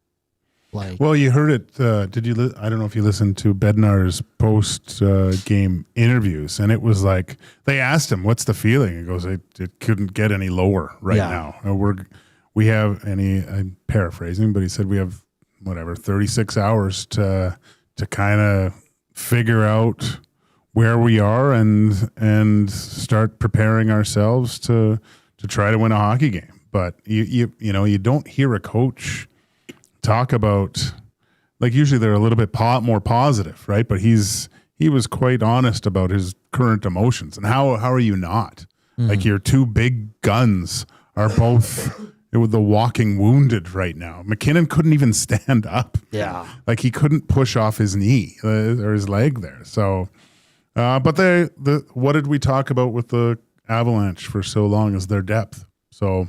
Well, you heard it. Did you? I don't know if you listened to Bednar's post-game interviews, and it was like they asked him, "What's the feeling?" He goes, "It couldn't get any lower right now. We have." And I'm paraphrasing, but he said we have 36 hours to kind of figure out where we are and start preparing ourselves to try to win a hockey game. But you don't hear a coach talk about, like, usually they're a little bit more positive, right? But he was quite honest about his current emotions. And how are you not? Like, your two big guns are both the walking wounded right now. MacKinnon couldn't even stand up.
Yeah.
Like, he couldn't push off his knee or his leg there. So, but what did we talk about with the Avalanche for so long is their depth. So,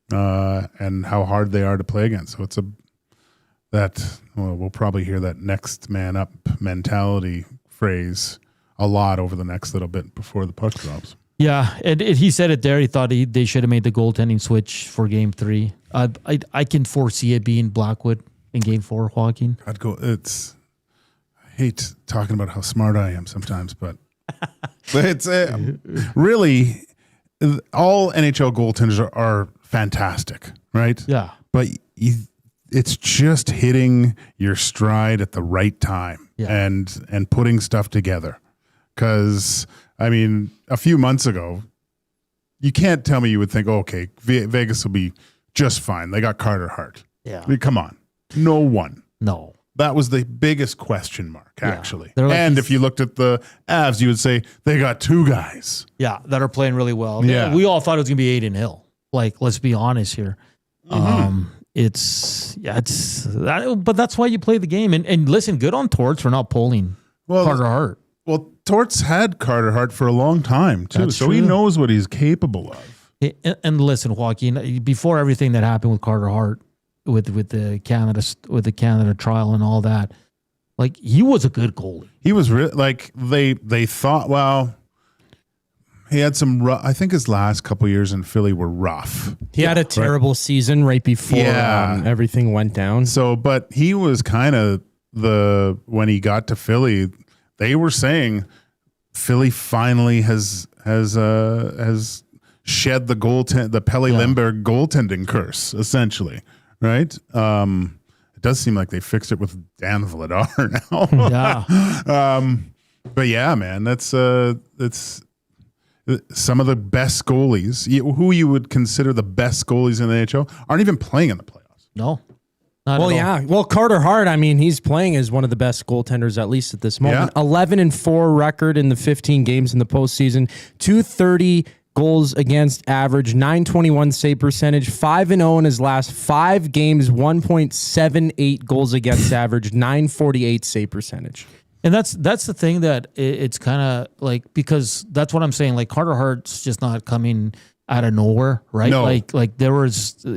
and how hard they are to play against. So we'll probably hear that next man up mentality phrase a lot over the next little bit before the puck drops.
Yeah, and he said it there. He thought they should have made the goaltending switch for Game 3. I can foresee it being Blackwood in Game 4, Joaquin.
I hate talking about how smart I am sometimes, but it's really all NHL goaltenders are fantastic, right?
Yeah,
but it's just hitting your stride at the right time and putting stuff together. Because, I mean, a few months ago, you can't tell me you would think, okay, Vegas will be just fine. They got Carter Hart.
Yeah.
I mean, come on. No one.
No.
That was the biggest question mark, actually.
Like,
and if you looked at the Avs, you would say they got two guys.
Yeah, that are playing really well.
Yeah.
We all thought it was going to be Aiden Hill. Like, let's be honest here.
Mm-hmm.
But that's why you play the game. And listen, good on Torts for not pulling Carter Hart.
Well, Torts had Carter Hart for a long time too,
That's
so
true.
he knows what he's capable of.
And listen, Joaquin, before everything that happened with Carter Hart, with the Canada trial and all that, like, he was a good goalie.
He was they thought, well, he had some I think his last couple years in Philly were rough.
He had a terrible season right before everything went down.
So, but he was kind of when he got to Philly, they were saying Philly finally has shed the Pelle Lindbergh goaltending curse, essentially, right? It does seem like they fixed it with Dan Vladar now.
Yeah.
But yeah, man, that's some of the best goalies, who you would consider the best goalies in the NHL, aren't even playing in the playoffs.
No.
Well, Carter Hart, I mean, he's playing as one of the best goaltenders, at least at this moment. 11-4 record in the 15 games in the postseason, 230 goals against average, 921 save percentage, 5-0 in his last 5 games, 1.78 goals against average, 948 save percentage.
And that's the thing that it's kind of like, because that's what I'm saying. Like, Carter Hart's just not coming out of nowhere, right?
No.
Like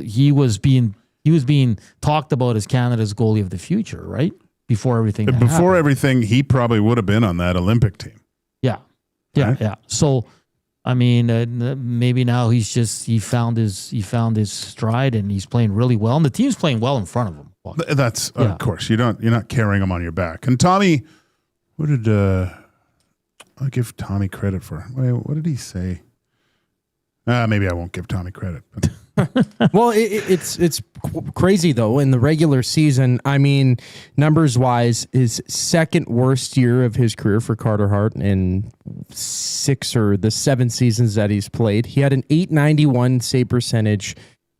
he was being talked about as Canada's goalie of the future, right? Before everything.
Everything, he probably would have been on that Olympic team.
Yeah.
Right?
Yeah. So, I mean, maybe now he found his stride and he's playing really well, and the team's playing well in front of him.
That's of course you're not carrying him on your back. And Tommy, what did I give Tommy credit for? Wait, what did he say? Maybe I won't give Tommy credit. But.
Well, it's crazy though. In the regular season, I mean, numbers wise, his second worst year of his career for Carter Hart in 6 or the 7 seasons that he's played. He had an .891 save percentage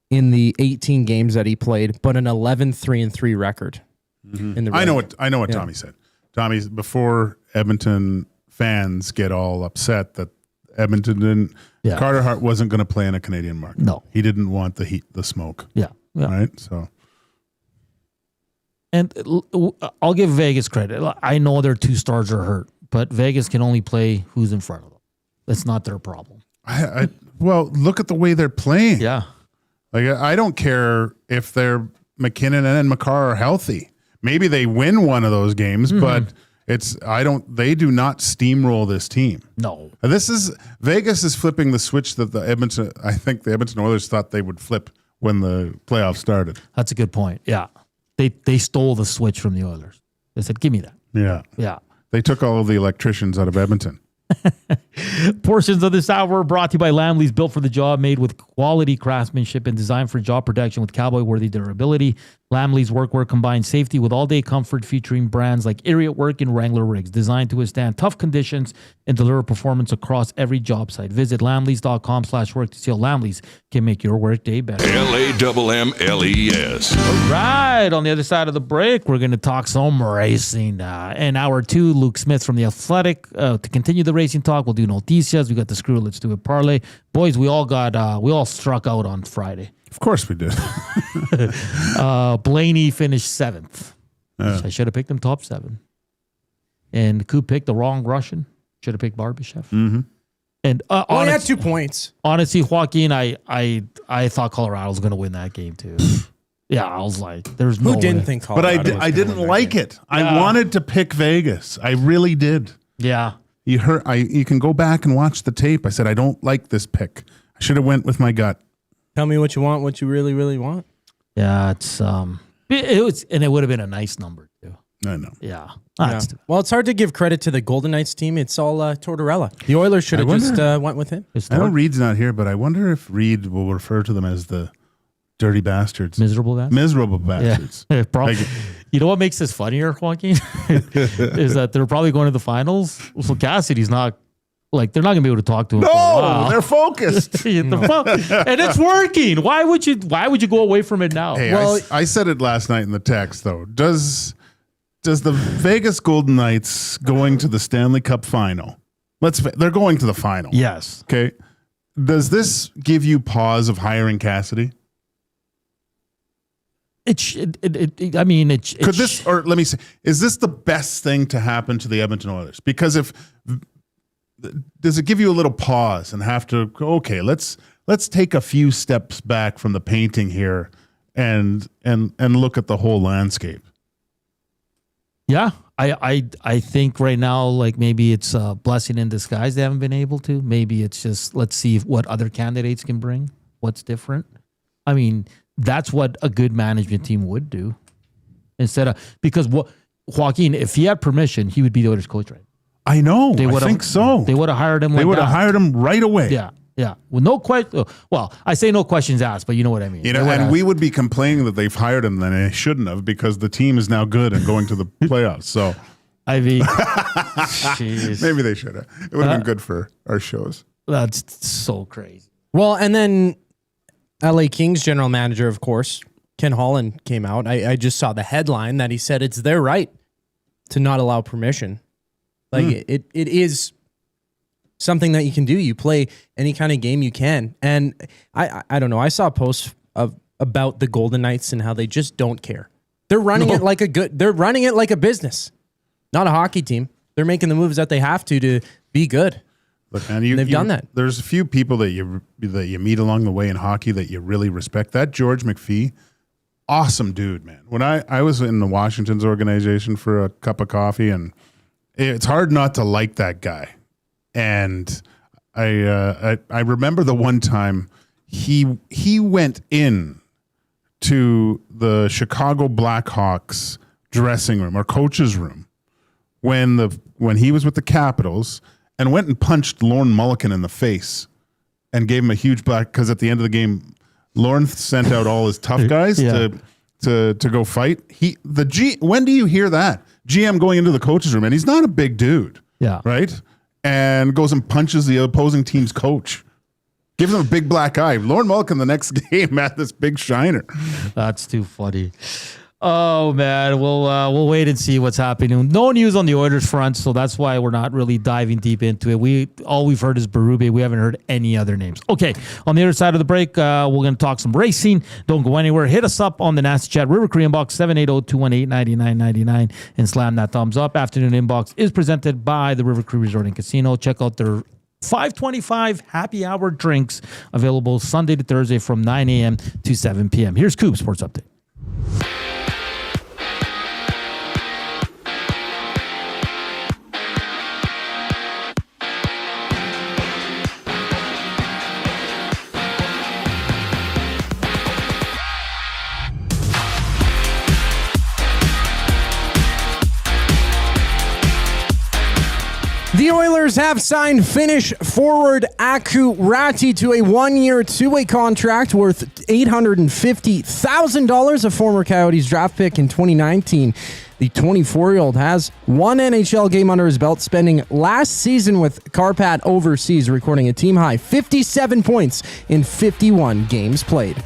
in the 18 games that he played, but an 11-3-3 record.
Mm-hmm. I know what Tommy said. Tommy's before Edmonton fans get all upset that Edmonton didn't. Yeah. Carter Hart wasn't going to play in a Canadian market.
No,
he didn't want the heat, the smoke.
Yeah.
Right. So,
and I'll give Vegas credit. I know their 2 stars are hurt, but Vegas can only play who's in front of them. That's not their problem.
Well, look at the way they're playing.
Yeah.
Like I don't care if they're MacKinnon and Makar are healthy. Maybe they win one of those games, but. They do not steamroll this team.
No.
Vegas is flipping the switch that I think the Edmonton Oilers thought they would flip when the playoffs started.
That's a good point. Yeah. They stole the switch from the Oilers. They said, give me that.
Yeah.
Yeah.
They took all of the electricians out of Edmonton.
Portions of this hour are brought to you by Lamley's, built for the job, made with quality craftsmanship and designed for job protection with cowboy-worthy durability. Lamley's workwear combines safety with all-day comfort, featuring brands like Erie at Work and Wrangler Rigs, designed to withstand tough conditions and deliver performance across every job site. Visit lamleys.com/work to see how Lamley's can make your workday better.
LAMMLES.
All right, on the other side of the break, we're going to talk some racing. In hour 2, Luke Smith from The Athletic. To continue the racing talk, we'll do Noticias. We got the Screw Let's Do It parlay. Boys, we all struck out on Friday.
Of course we did.
Blaney finished 7th. I should have picked him top 7. And Coop picked the wrong Russian. Should have picked Barbashev.
Mm-hmm.
And
he had 2 points.
Honestly, Joaquin, I thought Colorado was going to win that game too. Yeah, I was like, "There's no."
Who didn't
way.
think Colorado?
But I didn't like it. I wanted to pick Vegas. I really did.
Yeah.
You can go back and watch the tape. I said I don't like this pick. I should have went with my gut.
Tell me what you want. What you really, really want.
Yeah, it would have been a nice number too.
I know.
Yeah.
Well, it's hard to give credit to the Golden Knights team. It's all Tortorella. The Oilers should have just went with him.
I know Reed's not here, but I wonder if Reed will refer to them as the dirty bastards.
Miserable bastards?
Miserable bastards.
Yeah. You know what makes this funnier, Joaquin? is that they're probably going to the finals. So Cassidy's not, they're not going to be able to talk to him.
No, they're focused.
And it's working. Why would you go away from it now?
Hey, I said it last night in the text, though. Does the Vegas Golden Knights going to the Stanley Cup final? They're going to the final.
Yes.
Okay. Does this give you pause of hiring Cassidy? Let me say, is this the best thing to happen to the Edmonton Oilers? Because does it give you a little pause and have to go, okay, let's take a few steps back from the painting here and look at the whole landscape?
Yeah, I think right now, maybe it's a blessing in disguise they haven't been able to. Maybe it's just, let's see what other candidates can bring. What's different? I mean, that's what a good management team would do. Because Joaquin, if he had permission, he would be the Oilers coach, right?
I know. I think so.
They would have hired him.
They would have hired him right away.
Yeah. Yeah. Well, no question. Well, I say no questions asked, but you know what I mean.
And we would be complaining that they've hired him, then they shouldn't have, because the team is now good and going to the playoffs. So,
I mean,
maybe they should have. It would have been good for our shows.
That's so crazy.
Well, and then LA Kings general manager, of course, Ken Holland came out. I just saw the headline that he said it's their right to not allow permission. It is something that you can do. You play any kind of game you can. And I don't know. I saw posts about the Golden Knights and how they just don't care. They're running it they're running it like a business, not a hockey team. They're making the moves that they have to be good.
Look, man,
they've done that.
There's a few people that you meet along the way in hockey that you really respect. That George McPhee, awesome dude, man. When I was in the Washington's organization for a cup of coffee, and it's hard not to like that guy. And I remember the one time he went in to the Chicago Blackhawks dressing room or coach's room when he was with the Capitals and went and punched Lorne Mulliken in the face and gave him a huge black, because at the end of the game, Lorne sent out all his tough guys to go fight. When do you hear that? GM going into the coach's room, and he's not a big dude.
Yeah.
Right? And goes and punches the opposing team's coach. Gives him a big black eye. Lorne Mulliken the next game had this big shiner.
That's too funny. Oh man, we'll wait and see what's happening. No news on the Oilers front, so that's why we're not really diving deep into it. All we've heard is Berube. We haven't heard any other names. Okay, on the other side of the break, we're going to talk some racing. Don't go anywhere. Hit us up on the Nasty Chat River Cree inbox 780-218-9999 and slam that thumbs up. Afternoon inbox is presented by the River Cree Resort and Casino. Check out their 525 happy hour drinks available Sunday to Thursday from 9 a.m. to 7 p.m. Here's Coop Sports Update.
The Oilers have signed Finnish forward Aku Ratti to a 1-year, 2-way contract worth $850,000, a former Coyotes draft pick in 2019. The 24-year-old has one NHL game under his belt, spending last season with Karpat overseas, recording a team-high 57 points in 51 games played.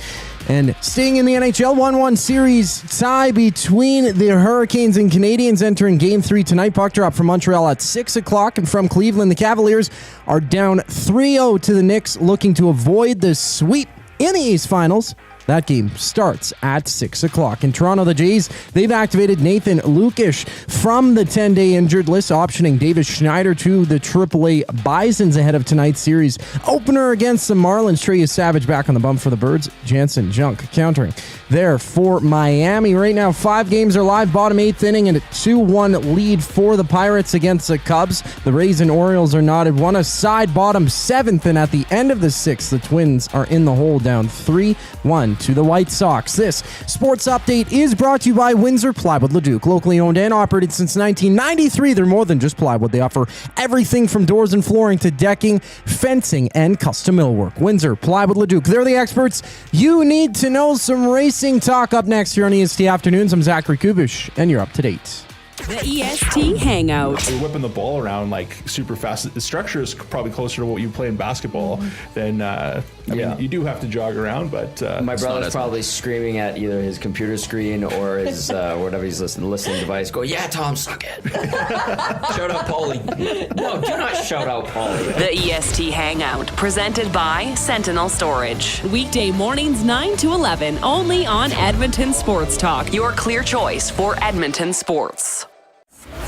And staying in the NHL, 1-1 series tie between the Hurricanes and Canadiens entering Game 3 tonight. Puck drop from Montreal at 6 o'clock. And from Cleveland, the Cavaliers are down 3-0 to the Knicks, looking to avoid the sweep in the East Finals. That game starts at 6 o'clock. In Toronto, the Jays, they've activated Nathan Lukish from the 10-day injured list, optioning Davis Schneider to the AAA Bisons ahead of tonight's series opener against the Marlins. Trey Savage back on the bump for the Birds. Jansen Junk countering there for Miami. Right now, 5 games are live. Bottom 8th inning and a 2-1 lead for the Pirates against the Cubs. The Rays and Orioles are knotted one aside, bottom 7th, and at the end of the 6th, the Twins are in the hole down 3-1 to the White Sox. This sports update is brought to you by Windsor Plywood Leduc. Locally owned and operated since 1993. They're more than just plywood. They offer everything from doors and flooring to decking, fencing, and custom millwork. Windsor Plywood Leduc. They're the experts you need to know. Some racing talk up next here on EST Afternoons. I'm Zachary Kubish, and you're up to date.
The EST Hangout.
We're whipping the ball around like super fast. The structure is probably closer to what you play in basketball than, I mean, you do have to jog around, but...
My brother's probably screaming at either his computer screen or his whatever he's listening device. Go, yeah, Tom, suck it. Shout out Paulie. No, do not shout out Paulie.
The EST Hangout, presented by Sentinel Storage. Weekday mornings 9 to 11, only on Edmonton Sports Talk. Your clear choice for Edmonton sports.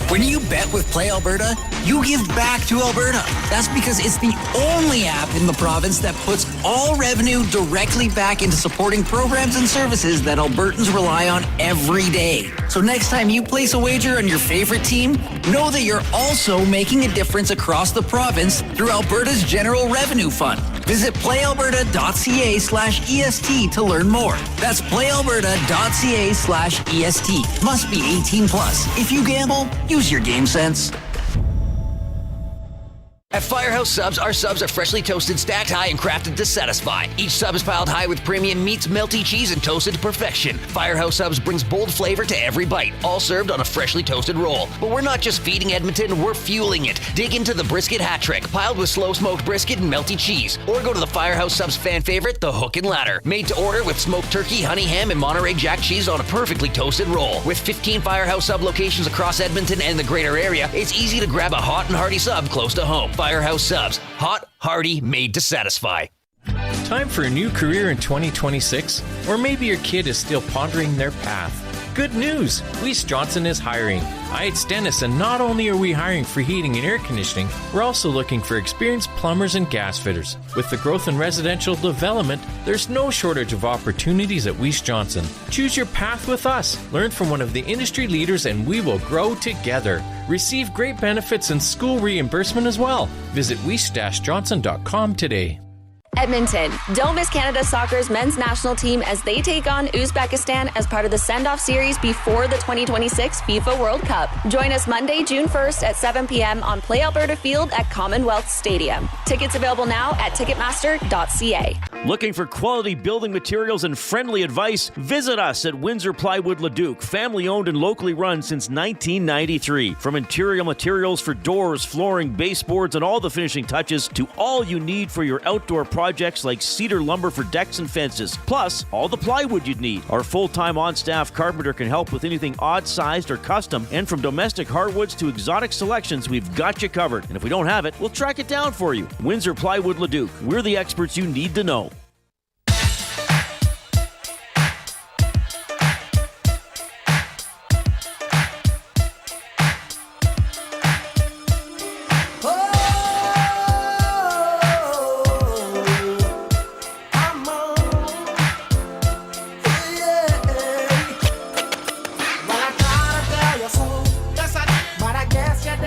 When you bet with Play Alberta, you give back to Alberta. That's because it's the only app in the province that puts all revenue directly back into supporting programs and services that Albertans rely on every day. So next time you place a wager on your favorite team, know that you're also making a difference across the province through Alberta's General Revenue Fund. Visit playalberta.ca/EST to learn more. That's playalberta.ca/EST. Must be 18 plus. If you gamble, use your game sense.
At Firehouse Subs, our subs are freshly toasted, stacked high, and crafted to satisfy. Each sub is piled high with premium meats, melty cheese, and toasted to perfection. Firehouse Subs brings bold flavor to every bite, all served on a freshly toasted roll. But we're not just feeding Edmonton, we're fueling it. Dig into the brisket hat trick, piled with slow-smoked brisket and melty cheese. Or go to the Firehouse Subs fan favorite, the Hook and Ladder. Made to order with smoked turkey, honey ham, and Monterey Jack cheese on a perfectly toasted roll. With 15 Firehouse Sub locations across Edmonton and the greater area, it's easy to grab a hot and hearty sub close to home. Firehouse Subs. Hot, hearty, made to satisfy.
Time for a new career in 2026? Or maybe your kid is still pondering their path. Good news! Weiss Johnson is hiring. It's Dennis, and not only are we hiring for heating and air conditioning, we're also looking for experienced plumbers and gas fitters. With the growth in residential development, there's no shortage of opportunities at Weiss Johnson. Choose your path with us. Learn from one of the industry leaders, and we will grow together. Receive great benefits and school reimbursement as well. Visit weiss-johnson.com today.
Edmonton, don't miss Canada Soccer's men's national team as they take on Uzbekistan as part of the send-off series before the 2026 FIFA World Cup. Join us Monday, June 1st at 7 p.m. on Play Alberta Field at Commonwealth Stadium. Tickets available now at Ticketmaster.ca.
Looking for quality building materials and friendly advice? Visit us at Windsor Plywood Leduc, family owned and locally run since 1993. From interior materials for doors, flooring, baseboards, and all the finishing touches to all you need for your outdoor projects like cedar lumber for decks and fences, plus all the plywood you'd need. Our full-time on-staff carpenter can help with anything odd-sized or custom, and from domestic hardwoods to exotic selections, we've got you covered. And if we don't have it, we'll track it down for you. Windsor Plywood Leduc. We're the experts you need to know.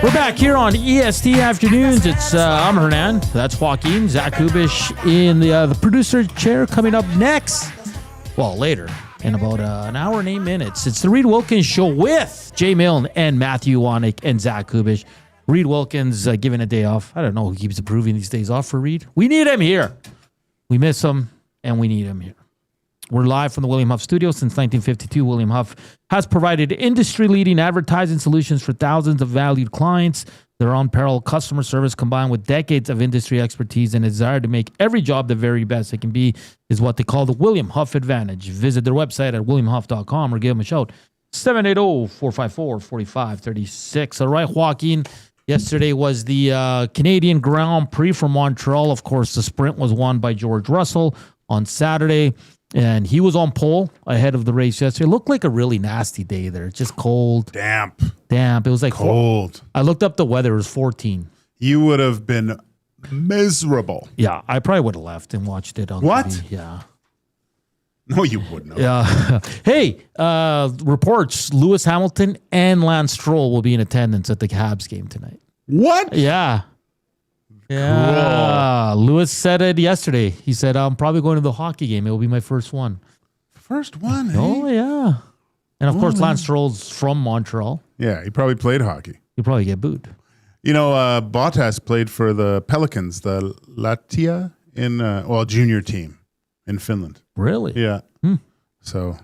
We're back here on EST Afternoons. It's I'm Hernan. That's Joaquin. Zach Kubish in the producer chair. Coming up next, well, later in about an hour and 8 minutes, it's the Reed Wilkins Show with Jay Milne and Matthew Wanek and Zach Kubish. Reed Wilkins giving a day off. I don't know who keeps approving these days off for Reed. We need him here. We miss him, and we need him here. We're live from the William Huff studio. Since 1952, William Huff has provided industry-leading advertising solutions for thousands of valued clients. Their unparalleled customer service combined with decades of industry expertise and a desire to make every job the very best it can be is what they call the William Huff Advantage. Visit their website at williamhuff.com or give them a shout. 780-454-4536. All right, Joaquin. Yesterday was the Canadian Grand Prix from Montreal. Of course, the sprint was won by George Russell on Saturday. And he was on pole ahead of the race yesterday. It looked like a really nasty day there. Just cold.
Damp.
It was like
cold.
I looked up the weather. It was 14.
You would have been miserable.
Yeah, I probably would have left and watched it on
What?
TV. Yeah.
No, you wouldn't have.
Yeah. Hey, reports Lewis Hamilton and Lance Stroll will be in attendance at the Habs game tonight.
What?
Yeah. Yeah. Cool. Lewis said it yesterday. He said, I'm probably going to the hockey game. It will be my first one.
First one,
Oh, yeah. And, of course, Lance Stroll's from Montreal.
Yeah, he probably played hockey.
He'll probably get booed.
You know, Bottas played for the Pelicans, the Latvia junior team in Finland.
Really?
Yeah. So.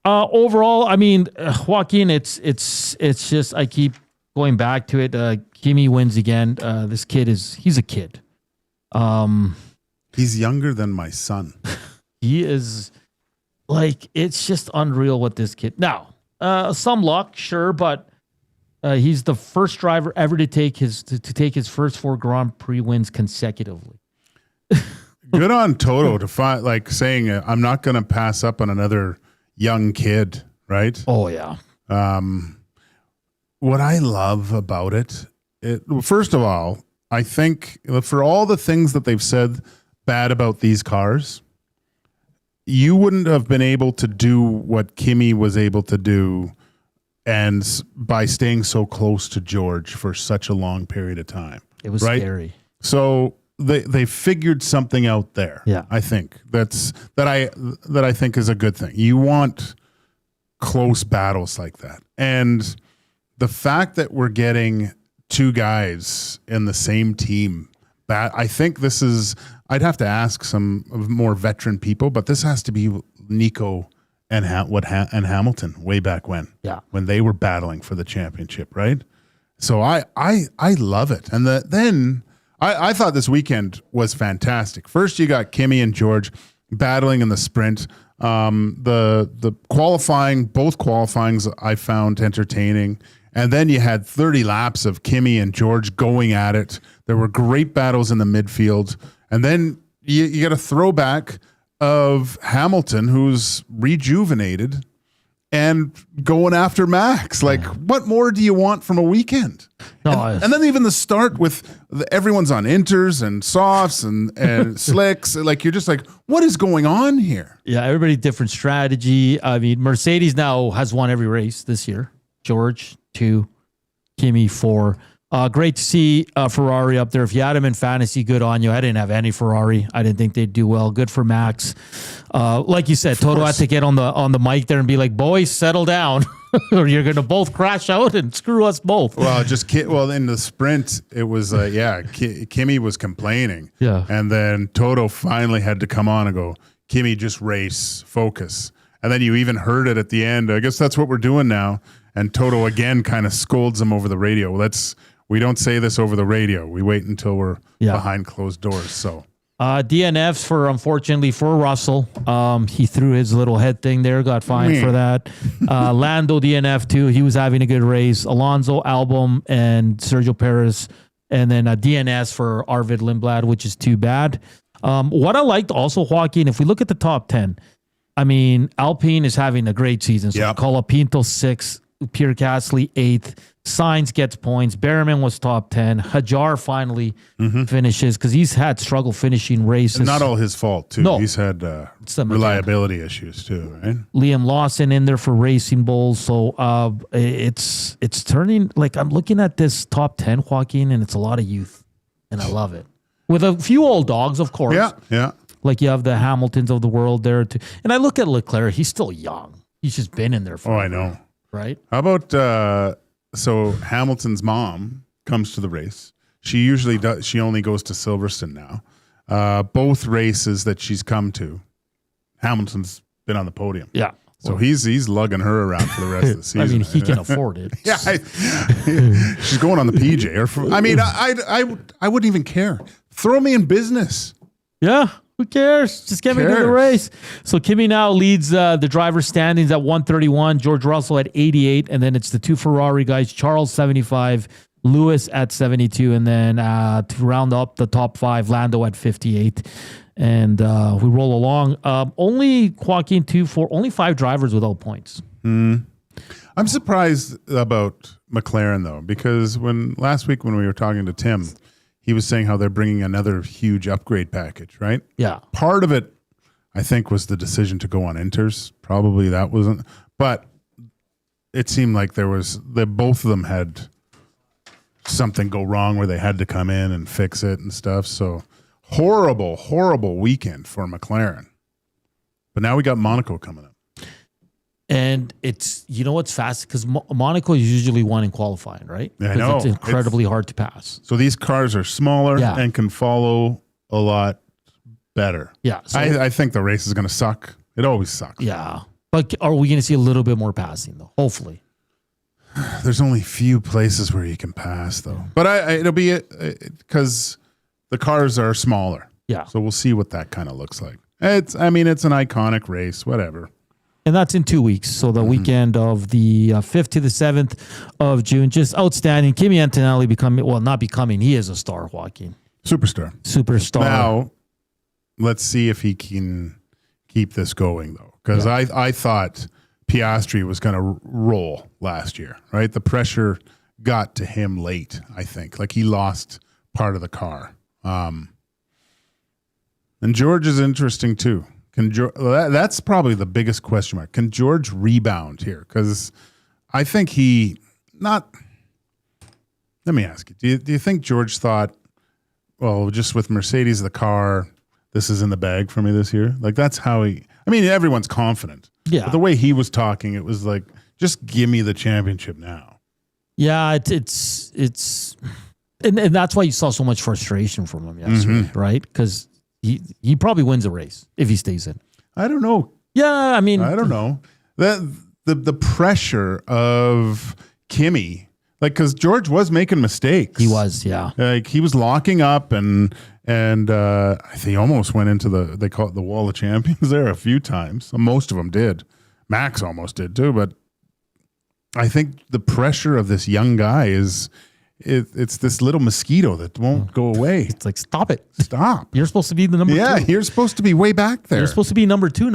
Overall, I mean, Joaquin, it's just, I keep going back to it. Kimi wins again. This kid he's a kid.
He's younger than my son.
He is it's just unreal what this kid. Now, some luck, sure, but he's the first driver ever to take his first 4 Grand Prix wins consecutively.
Good on Toto to find saying I'm not going to pass up on another young kid, right?
Oh yeah.
What I love about it, first of all, I think for all the things that they've said bad about these cars, you wouldn't have been able to do what Kimi was able to do, and by staying so close to George for such a long period of time.
It was
right?
scary.
So they figured something out there.
Yeah,
I think that I think is a good thing. You want close battles like that, and the fact that we're getting 2 guys in the same team, I think this is. I'd have to ask some more veteran people, but this has to be Nico and Hamilton way back when.
Yeah,
when they were battling for the championship, right? So I love it, and then I thought this weekend was fantastic. First, you got Kimi and George battling in the sprint. The qualifying, both qualifyings, I found entertaining. And then you had 30 laps of Kimi and George going at it. There were great battles in the midfield. And then you get a throwback of Hamilton, who's rejuvenated and going after Max. What more do you want from a weekend? And then even the start with everyone's on inters and softs and slicks. You're just what is going on here?
Yeah, everybody different strategy. I mean, Mercedes now has won every race this year. George 2, Kimi 4. Great to see Ferrari up there. If you had him in fantasy, good on you. I didn't have any Ferrari. I didn't think they'd do well. Good for Max. Like you said, Toto had to get on the mic there and be like, boys, settle down. Or you're going to both crash out and screw us both.
Well, in the sprint, it was, Kimi was complaining.
Yeah.
And then Toto finally had to come on and go, Kimi, just race, focus. And then you even heard it at the end. I guess that's what we're doing now. And Toto again kind of scolds him over the radio. We don't say this over the radio. We wait until we're behind closed doors. So
DNFs unfortunately for Russell. He threw his little head thing there, got fined for that. Lando DNF too. He was having a good race. Alonso, Album, and Sergio Perez. And then a DNS for Arvid Lindblad, which is too bad. What I liked also, Joaquin, if we look at the top 10, I mean, Alpine is having a great season. So Colapinto 6th, Pierre Gasly 8th. Sainz gets points. Berman was top 10. Hajar finally finishes because he's had struggle finishing races.
And not all his fault, too.
No.
He's had reliability issues, too, right?
Liam Lawson in there for Racing Bulls. So it's turning, like, I'm looking at this top 10, Joaquin, and it's a lot of youth. And I love it. With a few old dogs, of course.
Yeah.
Like you have the Hamiltons of the world there, too. And I look at Leclerc, he's still young. He's just been in there for
I know.
Right?
How about... So Hamilton's mom comes to the race. She usually does. She only goes to Silverstone now. Both races that she's come to, Hamilton's been on the podium.
Yeah.
So he's lugging her around for the rest of the season.
I mean, he can afford it.
Yeah. She's going on the PJ. I wouldn't even care. Throw me in business.
Yeah. Who cares? Just get me to the race. So Kimi now leads the driver standings at 131, George Russell at 88, and then it's the two Ferrari guys, Charles 75, Lewis at 72, and then to round up the top 5, Lando at 58. And we roll along. Only Joaquin 2-4, only 5 drivers without points.
I'm surprised about McLaren though, because last week when we were talking to Tim, he was saying how they're bringing another huge upgrade package, right?
Yeah.
Part of it, I think, was the decision to go on inters. Probably that wasn't. But it seemed like both of them had something go wrong where they had to come in and fix it and stuff. So horrible, horrible weekend for McLaren. But now we got Monaco coming up.
And it's fast because Monaco is usually one in qualifying, right?
Yeah, I know.
It's incredibly hard to pass.
So these cars are smaller and can follow a lot better.
Yeah. So
I think the race is going to suck. It always sucks.
Yeah. But are we going to see a little bit more passing, though? Hopefully.
There's only few places where you can pass, though. But it'll be because the cars are smaller.
Yeah.
So we'll see what that kind of looks like. It's an iconic race, whatever.
And that's in 2 weeks. So the weekend of the 5th to the 7th of June. Just outstanding. Kimi Antonelli he is a star, Joaquin.
Superstar. Now, let's see if he can keep this going, though. Because I thought Piastri was going to roll last year, right? The pressure got to him late, I think. Like he lost part of the car. And George is interesting, too. That's probably the biggest question mark. Can George rebound here? Because I think let me ask you, do you think George thought, well, just with Mercedes, the car, this is in the bag for me this year? Like that's how everyone's confident.
Yeah.
But the way he was talking, it was like, just give me the championship now.
Yeah, it's and that's why you saw so much frustration from him yesterday, right? Because he probably wins a race if he stays in.
I don't know.
Yeah, I
don't know. The pressure of Kimi, like, because George was making mistakes.
He was, yeah.
Like he was locking up and he almost went into they call it the wall of champions there a few times. Most of them did. Max almost did too. But I think the pressure of this young guy it's this little mosquito that won't go away.
It's like, stop it.
Stop.
You're supposed to be the number 2.
Yeah, you're supposed to be way back there.
You're supposed to be number 2.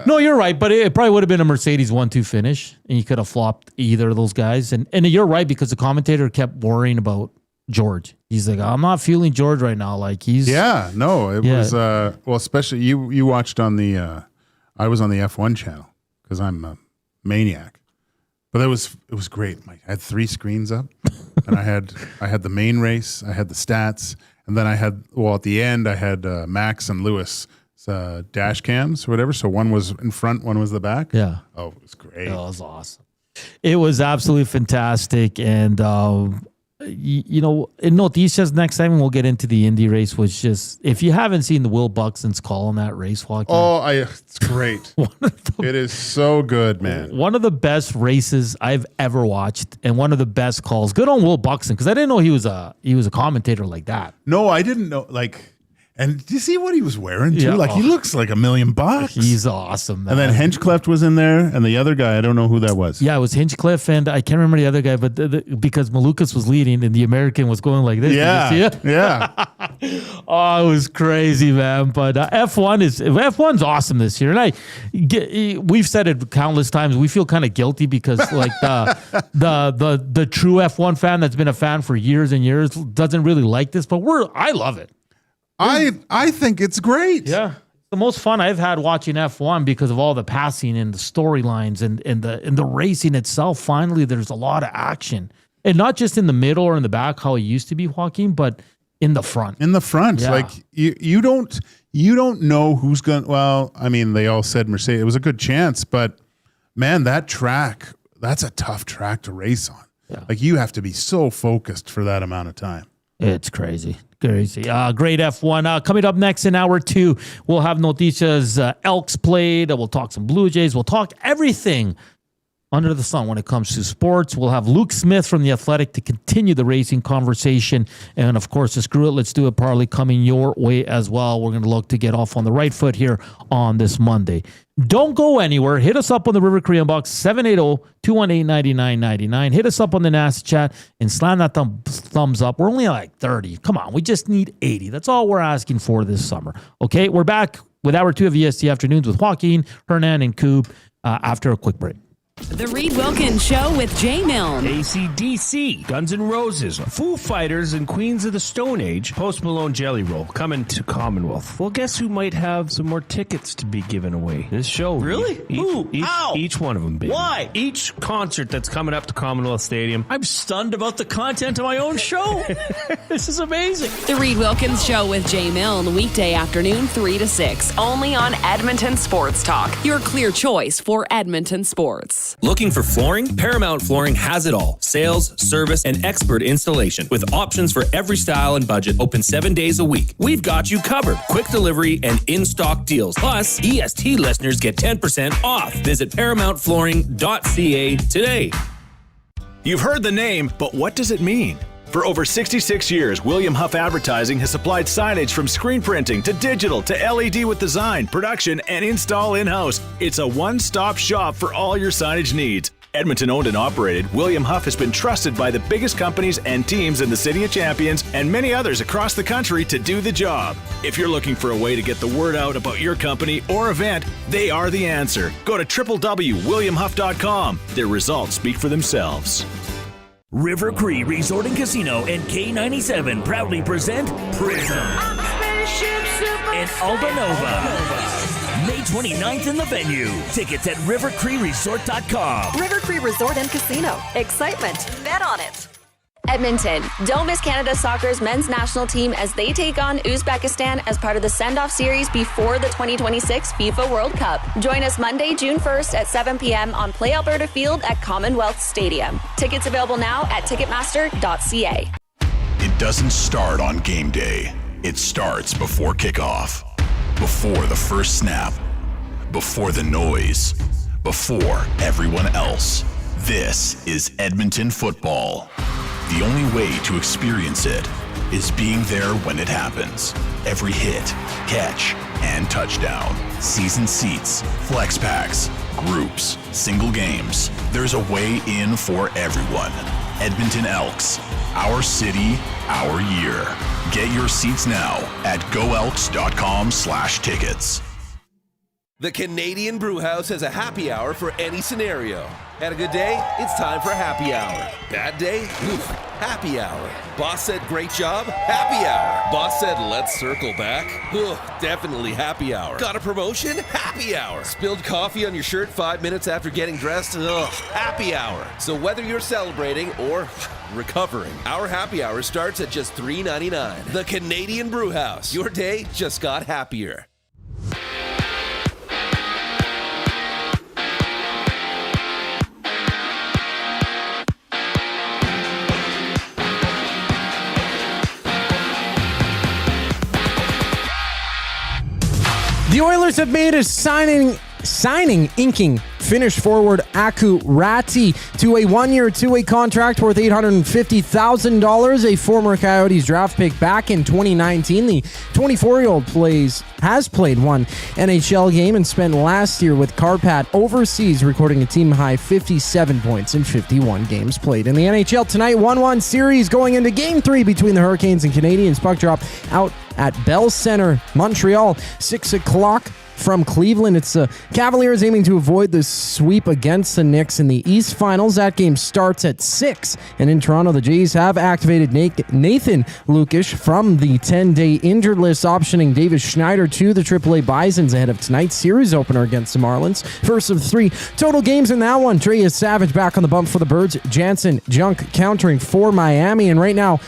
No, you're right, but it probably would have been a Mercedes 1-2 finish, and you could have flopped either of those guys. And you're right, because the commentator kept worrying about George. He's like, I'm not feeling George right now. Like he's...
Yeah, no, it was... well, especially you watched on the... I was on the F1 channel, because I'm a maniac. But it was great, Mike. I had 3 screens up, and I had the main race, I had the stats, and then I had at the end I had Max and Lewis dash cams or whatever. So one was in front, one was the back.
Yeah.
Oh, it was great.
It was awesome. It was absolutely fantastic, and in Noticias next time we'll get into the Indy race, which just, if you haven't seen the Will Buxton's call on that race, Joaquin.
Oh, it's great. It is so good, man.
One of the best races I've ever watched, and one of the best calls. Good on Will Buxton, because I didn't know he was a commentator like that.
No, I didn't know. And do you see what he was wearing too?
Yeah.
He looks like $1 million.
He's awesome, man.
And then Hinchcliffe was in there, and the other guy, I don't know who that was.
Yeah, it was Hinchcliffe, and I can't remember the other guy, but because Malukas was leading, and the American was going like this.
Yeah,
did you see it?
yeah.
Oh, it was crazy, man. But F1's awesome this year, and we've said it countless times. We feel kind of guilty because the true F1 fan that's been a fan for years and years doesn't really like this, but I love it.
I think it's great.
Yeah. The most fun I've had watching F1 because of all the passing and the storylines and the racing itself. Finally, there's a lot of action. And not just in the middle or in the back, how it used to be, Joaquin, but in the front.
In the front.
Yeah.
Like you don't know who's going to, well, I mean, they all said Mercedes. It was a good chance, but man, that track, that's a tough track to race on.
Yeah.
Like you have to be so focused for that amount of time.
It's crazy. Crazy. Great F1. Coming up next in hour 2, we'll have Noticias Elks played. We'll talk some Blue Jays. We'll talk everything under the sun when it comes to sports. We'll have Luke Smith from The Athletic to continue the racing conversation. And, of course, the Screw It, Let's Do It parlay coming your way as well. We're going to look to get off on the right foot here on this Monday. Don't go anywhere. Hit us up on the River Cree box, 780-218-9999. Hit us up on the NASCAR chat and slam that thumbs up. We're only like 30. Come on. We just need 80. That's all we're asking for this summer. Okay, we're back with hour 2 of EST Afternoons with Joaquin, Hernan, and Coob after a quick break.
The Reed Wilkins Show with Jay Milne.
AC/DC, Guns N' Roses, Foo Fighters, and Queens of the Stone Age. Post Malone Jelly Roll coming to Commonwealth. Well, guess who might have some more tickets to be given away? This show.
Really? Who? How?
Each one of them, baby.
Why?
Each concert that's coming up to Commonwealth Stadium.
I'm stunned about the content of my own show. This is amazing.
The Reed Wilkins Show with Jay Milne, weekday afternoon 3 to 6, only on Edmonton Sports Talk. Your clear choice for Edmonton sports.
Looking for flooring? Paramount Flooring has it all. Sales, service, and expert installation. With options for every style and budget, open 7 days a week. We've got you covered. Quick delivery and in-stock deals. Plus, EST listeners get 10% off. Visit ParamountFlooring.ca today.
You've heard the name, but what does it mean? For over 66 years, William Huff Advertising has supplied signage from screen printing to digital to LED with design, production, and install in-house. It's a one-stop shop for all your signage needs. Edmonton owned and operated, William Huff has been trusted by the biggest companies and teams in the City of Champions and many others across the country to do the job. If you're looking for a way to get the word out about your company or event, they are the answer. Go to www.williamhuff.com. Their results speak for themselves.
River Cree Resort and Casino and K97 proudly present Prism and Aldanova. May 29th in the venue. Tickets at rivercreeresort.com.
River Cree Resort and Casino. Excitement. Bet on it.
Edmonton, don't miss Canada Soccer's men's national team as they take on Uzbekistan as part of the send-off series before the 2026 FIFA World Cup. Join us Monday, June 1st at 7 p.m. on Play Alberta Field at Commonwealth Stadium. Tickets available now at Ticketmaster.ca.
It doesn't start on game day. It starts before kickoff, before the first snap, before the noise, before everyone else. This is Edmonton football. The only way to experience it is being there when it happens. Every hit, catch, and touchdown. Season seats, flex packs, groups, single games. There's a way in for everyone. Edmonton Elks, our city, our year. Get your seats now at goelks.com/tickets.
The Canadian Brewhouse has a happy hour for any scenario. Had a good day? It's time for happy hour. Bad day? Oof, happy hour. Boss said great job? Happy hour. Boss said let's circle back? Ugh, definitely happy hour. Got a promotion? Happy hour. Spilled coffee on your shirt 5 minutes after getting dressed? Ugh, happy hour. So whether you're celebrating or recovering, our happy hour starts at just $3.99. The Canadian Brewhouse. Your day just got happier.
The Oilers have made a inking Finnish forward Aku Ratti to a one-year, two-way contract worth $850,000. A former Coyotes draft pick back in 2019. The 24-year-old has played one NHL game and spent last year with Karpat overseas, recording a team-high 57 points in 51 games played. In the NHL tonight, 1-1 series going into Game 3 between the Hurricanes and Canadiens. Puck drop out at Bell Center, Montreal, 6 o'clock. From Cleveland, it's the Cavaliers aiming to avoid the sweep against the Knicks in the East Finals. That game starts at 6. And in Toronto, the Jays have activated Nathan Lukish from the 10-day injured list, optioning Davis Schneider to the AAA Bisons ahead of tonight's series opener against the Marlins. First of 3 total games in that one. Trey Savage back on the bump for the Birds. Jansen Junk countering for Miami. And right now,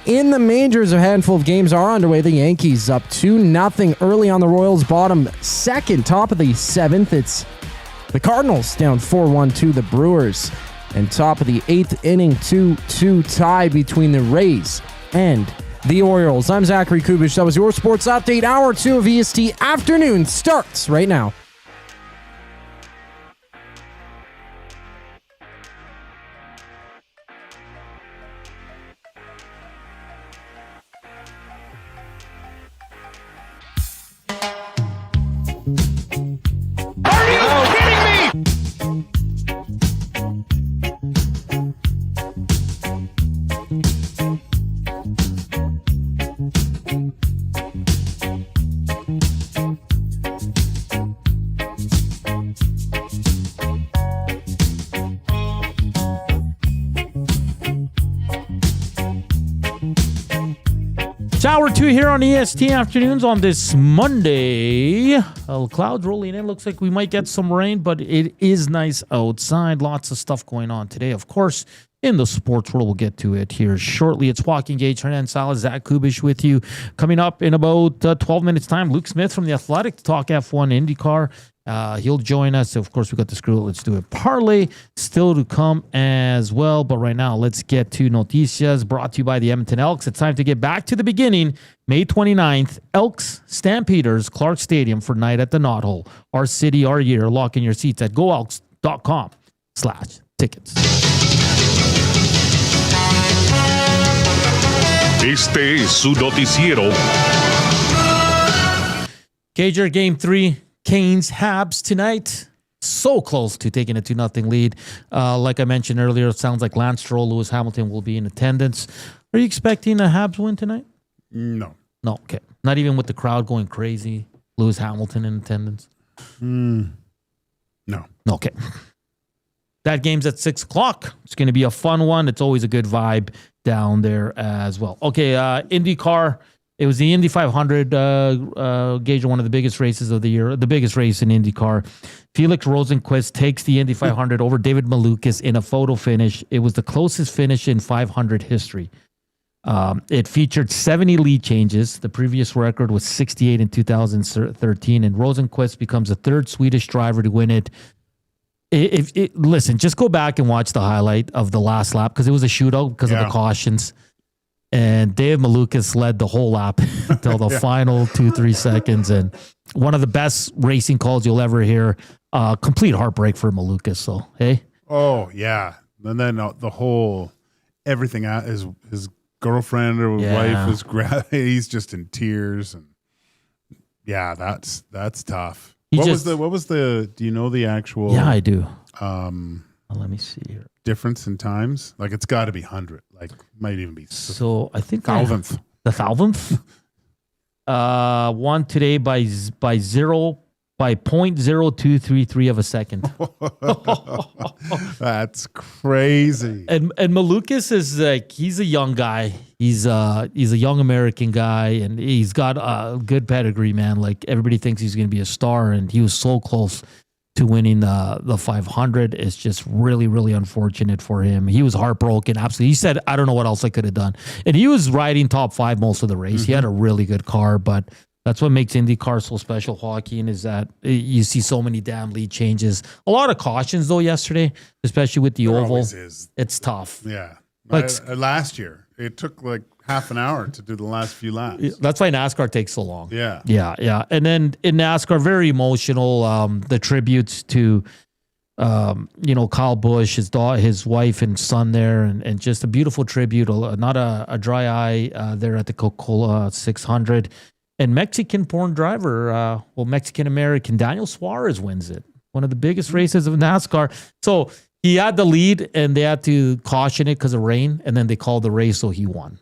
in the majors, a handful of games are underway. The Yankees up 2-0 early on the Royals' bottom second, top of the 7th. It's the Cardinals down 4-1 to the Brewers. And top of the 8th inning, 2-2 tie between the Rays and the Orioles. I'm Zachary Kubish. That was your sports update. Hour 2 of EST Afternoon starts right now.
It's hour 2 here on EST Afternoons on this Monday. Clouds rolling in. Looks like we might get some rain, but it is nice outside. Lots of stuff going on today, of course, in the sports world. We'll get to it here shortly. It's Joaquin Gage, Hernan Salas, Zach Kubish with you. Coming up in about 12 minutes' time, Luke Smith from The Athletic to talk F1 IndyCar. He'll join us. Of course, we got the Screw It, Let's Do It parlay still to come as well. But right now, let's get to Noticias, brought to you by the Edmonton Elks. It's time to get back to the beginning. May 29th, Elks Stampeders, Clark Stadium for Night at the Knothole. Our city, our year. Lock in your seats at goelks.com/tickets.
Este es su noticiero.
Gager, Game 3. Canes Habs tonight. So close to taking a 2-0 lead. Like I mentioned earlier, it sounds like Lance Stroll, Lewis Hamilton will be in attendance. Are you expecting a Habs win tonight?
No.
No, okay. Not even with the crowd going crazy. Lewis Hamilton in attendance?
No.
Okay. That game's at 6 o'clock. It's going to be a fun one. It's always a good vibe down there as well. Okay, IndyCar. It was the Indy 500, Gage, one of the biggest races of the year, the biggest race in IndyCar. Felix Rosenqvist takes the Indy 500 over David Malukas in a photo finish. It was the closest finish in 500 history. It featured 70 lead changes. The previous record was 68 in 2013, and Rosenqvist becomes the third Swedish driver to win it. Listen, just go back and watch the highlight of the last lap because it was a shootout because of the cautions. And Dave Malukas led the whole lap until the final 2-3 seconds. And one of the best racing calls you'll ever hear. Complete heartbreak for Malukas. So, hey.
Oh, yeah. And then the whole, everything, his girlfriend or wife is he's just in tears. And yeah, that's tough. What was the, do you know the actual?
Yeah, I do. Let me see here.
Difference in times? Like it's got to be 100. Like might even be.
So I think
thousandth.
The thousandth. Won today by 0.001 by 0.0233 of a second.
That's crazy.
And Malukas is like, he's a young guy. He's a young American guy, and he's got a good pedigree, man. Like, everybody thinks he's going to be a star, and he was so close to winning the 500. It's just really, really unfortunate for him. He was heartbroken. Absolutely. He said, I don't know what else I could have done. And he was riding top 5 most of the race. He had a really good car, but that's what makes IndyCar so special, Joaquin, is that you see so many damn lead changes. A lot of cautions, though, yesterday, especially with the
There
oval.
always is.
It's tough.
Yeah.
Like,
Last year, it took like half an hour to do the last few laps.
that's why NASCAR takes so long.
Yeah.
Yeah. And then in NASCAR, very emotional. The tributes to, Kyle Busch, his wife and son there, and just a beautiful tribute. Not a dry eye there at the Coca-Cola 600. And Mexican-born driver, Mexican-American, Daniel Suarez wins it. One of the biggest races of NASCAR. So he had the lead, and they had to caution it because of rain, and then they called the race, so he won.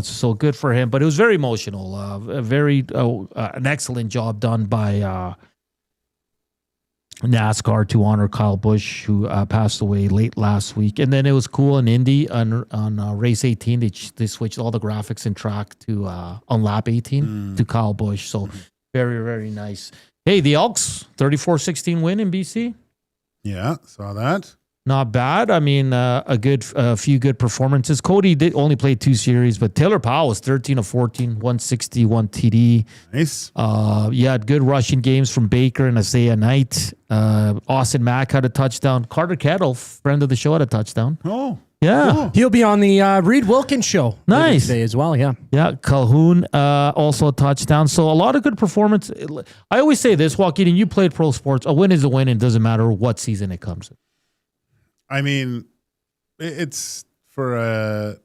So good for him. But it was very emotional. An excellent job done by NASCAR to honor Kyle Busch, who passed away late last week. And then it was cool in Indy on race 18. They switched all the graphics and track to on lap 18 to Kyle Busch. So very, very nice. Hey, the Elks, 34-16 win in BC.
Yeah, saw that.
Not bad. I mean, a few good performances. Cody only played 2 series, but Taylor Powell was 13 of 14, 161 TD.
Nice.
Had good rushing games from Baker and Isaiah Knight. Austin Mack had a touchdown. Carter Kettle, friend of the show, had a touchdown.
Oh,
yeah.
cool.
He'll be on the Reed Wilkins show
Nice.
today as well. Yeah.
Yeah, Calhoun also a touchdown. So a lot of good performance. I always say this, Joaquin, and you played pro sports. A win is a win, and it doesn't matter what season it comes in.
I mean, it's for a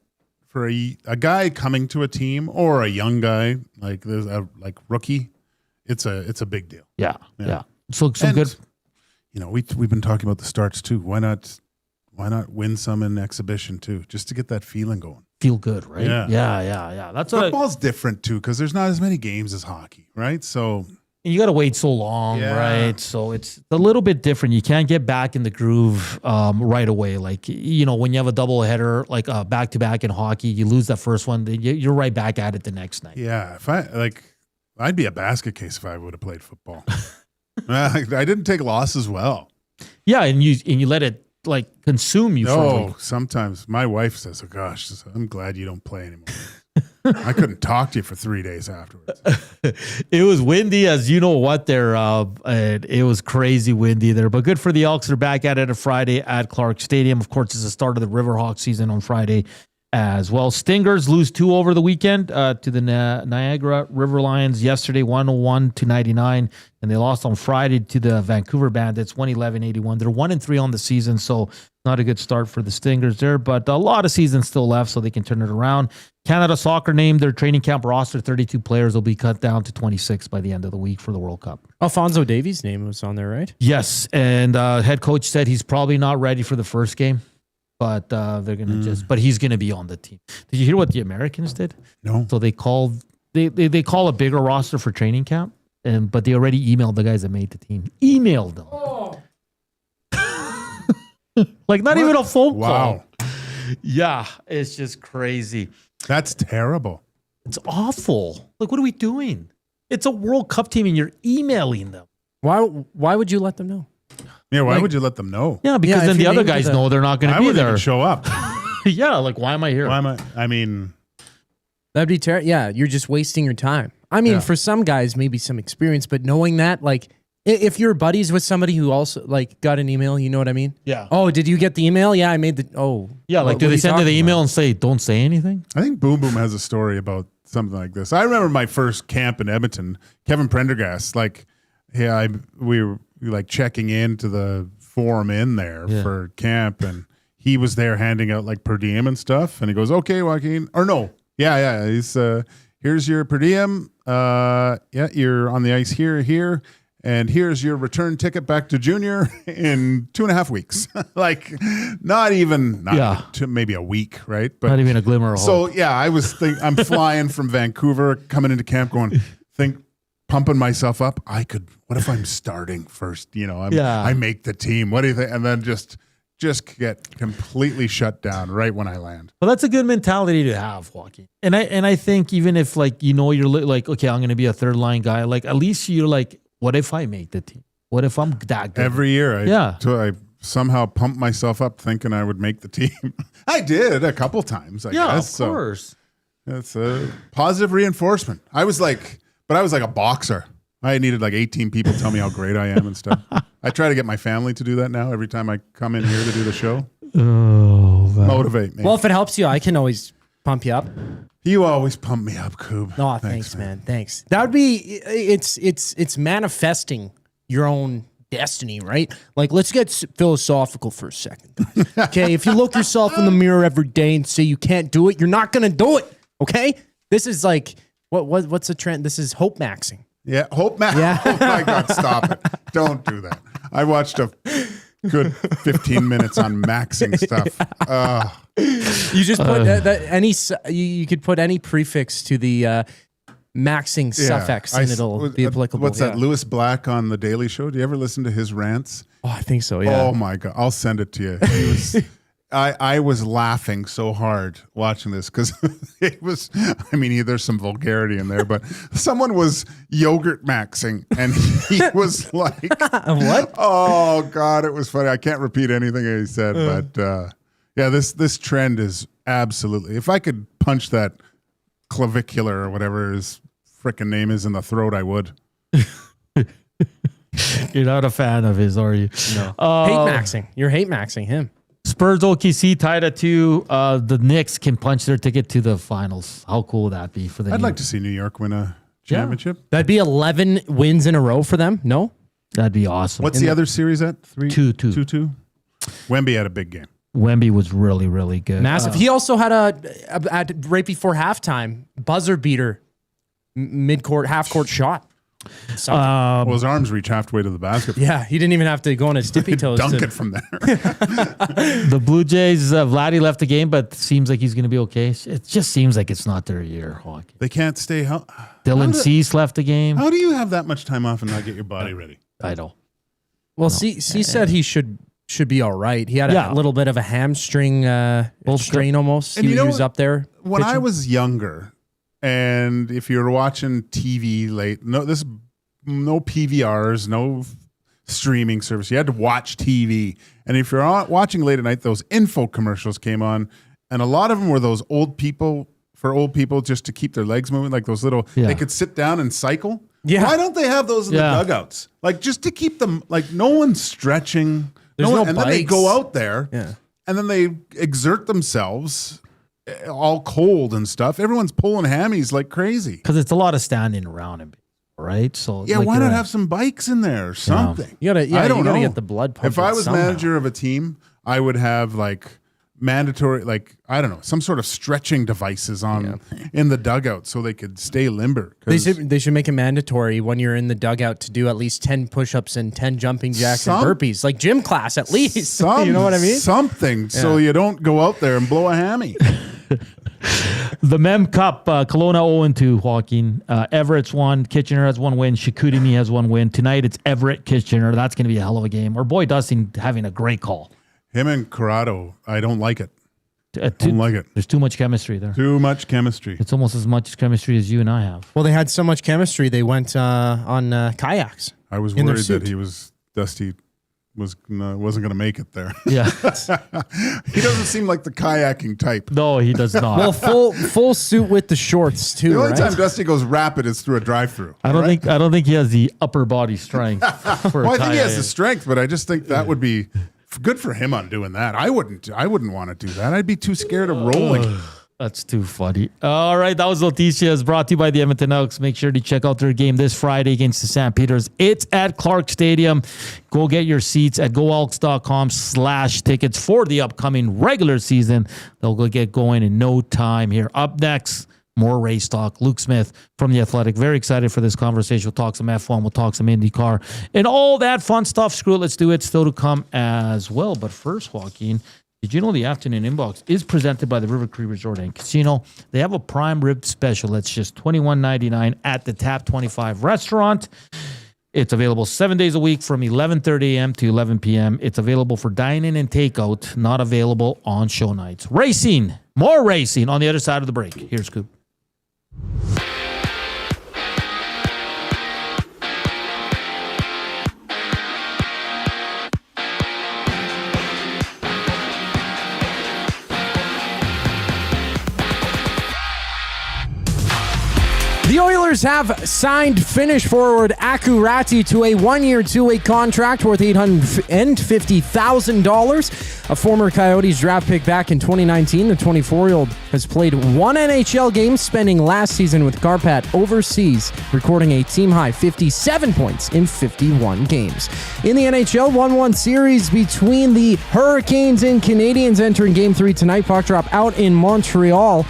guy coming to a team or a young guy like rookie. It's a big deal.
Yeah. So some good.
We've been talking about the starts too. Why not win some in exhibition too, just to get that feeling going?
Feel good, right? Yeah. That's
football's different too because there's not as many games as hockey, right? So.
You got to wait so long, right? So it's a little bit different. You can't get back in the groove right away. Like, when you have a double header, like back-to-back in hockey, you lose that first one, you're right back at it the next night.
Yeah. I'd be a basket case if I would have played football. I didn't take losses well.
Yeah, and you let it consume you.
No, sometimes my wife says, "Oh gosh, I'm glad you don't play anymore." I couldn't talk to you for 3 days afterwards.
It was windy, as you know what there. And it was crazy windy there. But good for the Elks. They're back at it on Friday at Clark Stadium. Of course, it's the start of the Riverhawk season on Friday as well. Stingers lose 2 over the weekend to the Niagara River Lions yesterday, 101-99. And they lost on Friday to the Vancouver Bandits, 111-81. They're 1-3 on the season, so not a good start for the Stingers there. But a lot of season still left, so they can turn it around. Canada Soccer named their training camp roster 32 players. Will be cut down to 26 by the end of the week for the World Cup.
Alphonso Davies' name was on there, right?
Yes, and head coach said he's probably not ready for the first game, but they're gonna but he's gonna be on the team. Did you hear what the Americans did?
No.
So they call a bigger roster for training camp, but they already emailed the guys that made the team. Emailed them.
Oh.
Not even a phone call.
Wow.
Yeah, it's just crazy.
That's terrible.
It's awful. What are we doing? It's a World Cup team and you're emailing them.
Why would you let them know?
Yeah, why would you let them know?
Yeah, because then the other guys know they're not going to be there.
I wouldn't show up.
Yeah, why am I here?
I mean,
that'd be terrible. Yeah, you're just wasting your time. I mean, for some guys, maybe some experience, but knowing that, if you're buddies with somebody who also got an email, you know what I mean?
Yeah.
Oh, did you get the email? Yeah, I made the. Oh.
Yeah, do they send you the email and say, don't say anything?
I think Boom Boom has a story about something like this. I remember my first camp in Edmonton, Kevin Prendergast, we were checking into the forum in there for camp, and he was there handing out per diem and stuff, and he goes, "Okay, Joaquin," or no. Yeah, he's here's your per diem. You're on the ice here. And here's your return ticket back to junior in 2.5 weeks. Not even maybe a week, right? But
not even a glimmer of hope.
So, I was I'm flying from Vancouver, coming into camp going, pumping myself up. What if I'm starting first? I make the team. What do you think? And then just get completely shut down right when I land.
Well, that's a good mentality to have, Joaquin. And I think even if you're like, okay, I'm going to be a third line guy. Like at least you're like, what if I make the team? What if I'm that good?
Every year, I somehow pumped myself up thinking I would make the team. I did a couple times, I guess.
Of course.
So it's a positive reinforcement. I was like a boxer. I needed like 18 people tell me how great I am and stuff. I try to get my family to do that now every time I come in here to do the show.
Oh, man.
Motivate me.
Well, if it helps you, I can always pump you up.
You always pump me up, Coob.
Oh, thanks, man. Thanks. That would be it's manifesting your own destiny, right? Like, let's get philosophical for a second, guys. Okay, if you look yourself in the mirror every day and say you can't do it, you're not gonna do it. Okay, this is like what's the trend? This is hope maxing.
Yeah, hope max. Yeah. Oh my God, stop it! Don't do that. I watched a good 15 minutes on maxing stuff.
You just put you could put any prefix to the maxing suffix and it'll be applicable.
What's that? Lewis Black on The Daily Show. Do you ever listen to his rants?
Oh, I think so. Yeah.
Oh my God, I'll send it to you. I was laughing so hard watching this because it was. I mean, there's some vulgarity in there, but someone was yogurt maxing, and he was like,
"What?
Oh God, it was funny. I can't repeat anything he said, but yeah, this trend is absolutely. If I could punch that clavicular or whatever his frickin' name is in the throat, I would.
You're not a fan of his, are you?
No. Hate maxing. You're hate maxing him.
Spurs OKC tied at 2. The Knicks can punch their ticket to the finals. How cool would that be for them?
I'd like to see New York win a championship.
Yeah. That'd be 11 wins in a row for them. No?
That'd be awesome.
What's the other series at?
2-2.
Wemby had a big game.
Wemby was really, really good.
Massive. He also had a right before halftime, buzzer beater, mid-court, half-court shot.
Well, his arms reach halfway to the basket.
Yeah, he didn't even have to go on his tippy toes.
Dunk it from there.
The Blue Jays, Vladdy left the game, but seems like he's going to be okay. It just seems like it's not their year, hockey.
They can't stay healthy.
Dylan Cease left the game.
How do you have that much time off and not get your body ready?
I don't.
Well, Cease said he should be all right. He had a little bit of a hamstring strain almost.
And
he was up there.
When
pitching.
I was younger, and if you're watching TV late, no PVRs, no streaming service. You had to watch TV. And if you're watching late at night, those info commercials came on, and a lot of them were those old people just to keep their legs moving, like those little, they could sit down and cycle.
Yeah.
Why don't they have those in the dugouts? Like just to keep them, like no one's stretching. And then they go out there and then they exert themselves all cold and stuff. Everyone's pulling hammies like crazy.
Because it's a lot of standing around him, right? So
why not have some bikes in there or something?
You gotta get the blood pumping.
If I was
somehow.
manager of a team, I would have like mandatory, like, I don't know, some sort of stretching devices in the dugout so they could stay limber.
They should make it mandatory when you're in the dugout to do at least 10 push-ups and 10 jumping jacks and burpees, like gym class at least. You know what I mean?
Something so you don't go out there and blow a hammy.
The Mem Cup, Kelowna 0-2, Joaquin. Everett's won. Kitchener has 1 win. Chicoutimi has 1 win. Tonight it's Everett, Kitchener. That's going to be a hell of a game. Our boy Dustin having a great call.
Him and Corrado, I don't like it. Don't like it.
There's too much chemistry there.
Too much chemistry.
It's almost as much chemistry as you and I have.
Well, they had so much chemistry, they went on kayaks.
I was worried that Dusty wasn't going to make it there.
Yeah.
He doesn't seem like the kayaking type.
No, he does not.
Well, full suit with the shorts too.
The only time Dusty goes rapid is through a drive-through.
I don't think he has the upper body strength. For
I think he has the strength, but I just think that would be good for him on doing that. I wouldn't want to do that. I'd be too scared of rolling.
That's too funny. All right, that was Noticias, brought to you by the Edmonton Elks. Make sure to check out their game this Friday against the St. Peters. It's at Clark Stadium. Go get your seats at goelks.com/tickets for the upcoming regular season. They'll go get going in no time here. Up next, more race talk. Luke Smith from The Athletic. Very excited for this conversation. We'll talk some F1. We'll talk some IndyCar and all that fun stuff. Screw it. Let's do it. Still to come as well. But first, Joaquin, Did you know the afternoon inbox is presented by the River Cree Resort and Casino? They have a prime rib special that's just $21.99 at the Tap 25 restaurant. It's available 7 days a week from 11:30 a.m. to 11 p.m. It's available for dine-in and takeout, not available on show nights. Racing, more racing on the other side of the break. Here's Scoop.
The Oilers have signed Finnish forward Aku Ratti to a one-year, two-way contract worth $850,000. A former Coyotes draft pick back in 2019, the 24-year-old has played one NHL game, spending last season with Karpat overseas, recording a team-high 57 points in 51 games. In the NHL, 1-1 series between the Hurricanes and Canadiens entering Game 3 tonight. Puck drop out in Montreal.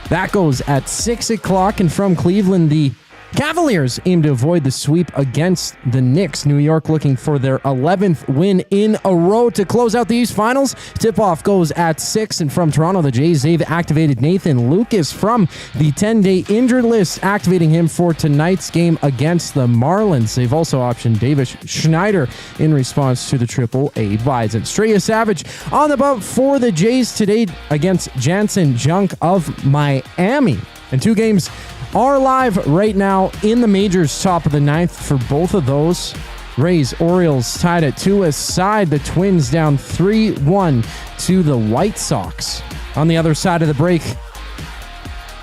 That goes at 6 o'clock, and from Cleveland, the Cavaliers aim to avoid the sweep against the Knicks. New York looking for their 11th win in a row to close out the East Finals. Tip-off goes at 6, and from Toronto, the Jays, they've activated Nathan Lucas from the 10-day injured list, activating him for tonight's game against the Marlins. They've also optioned Davis Schneider in response to the AAA buys. And Straya Savage on the boat for the Jays today against Jansen Junk of Miami. And two games are live right now in the majors, top of the ninth for both of those. Rays, Orioles tied at 2 aside. The Twins down 3-1 to the White Sox. On the other side of the break,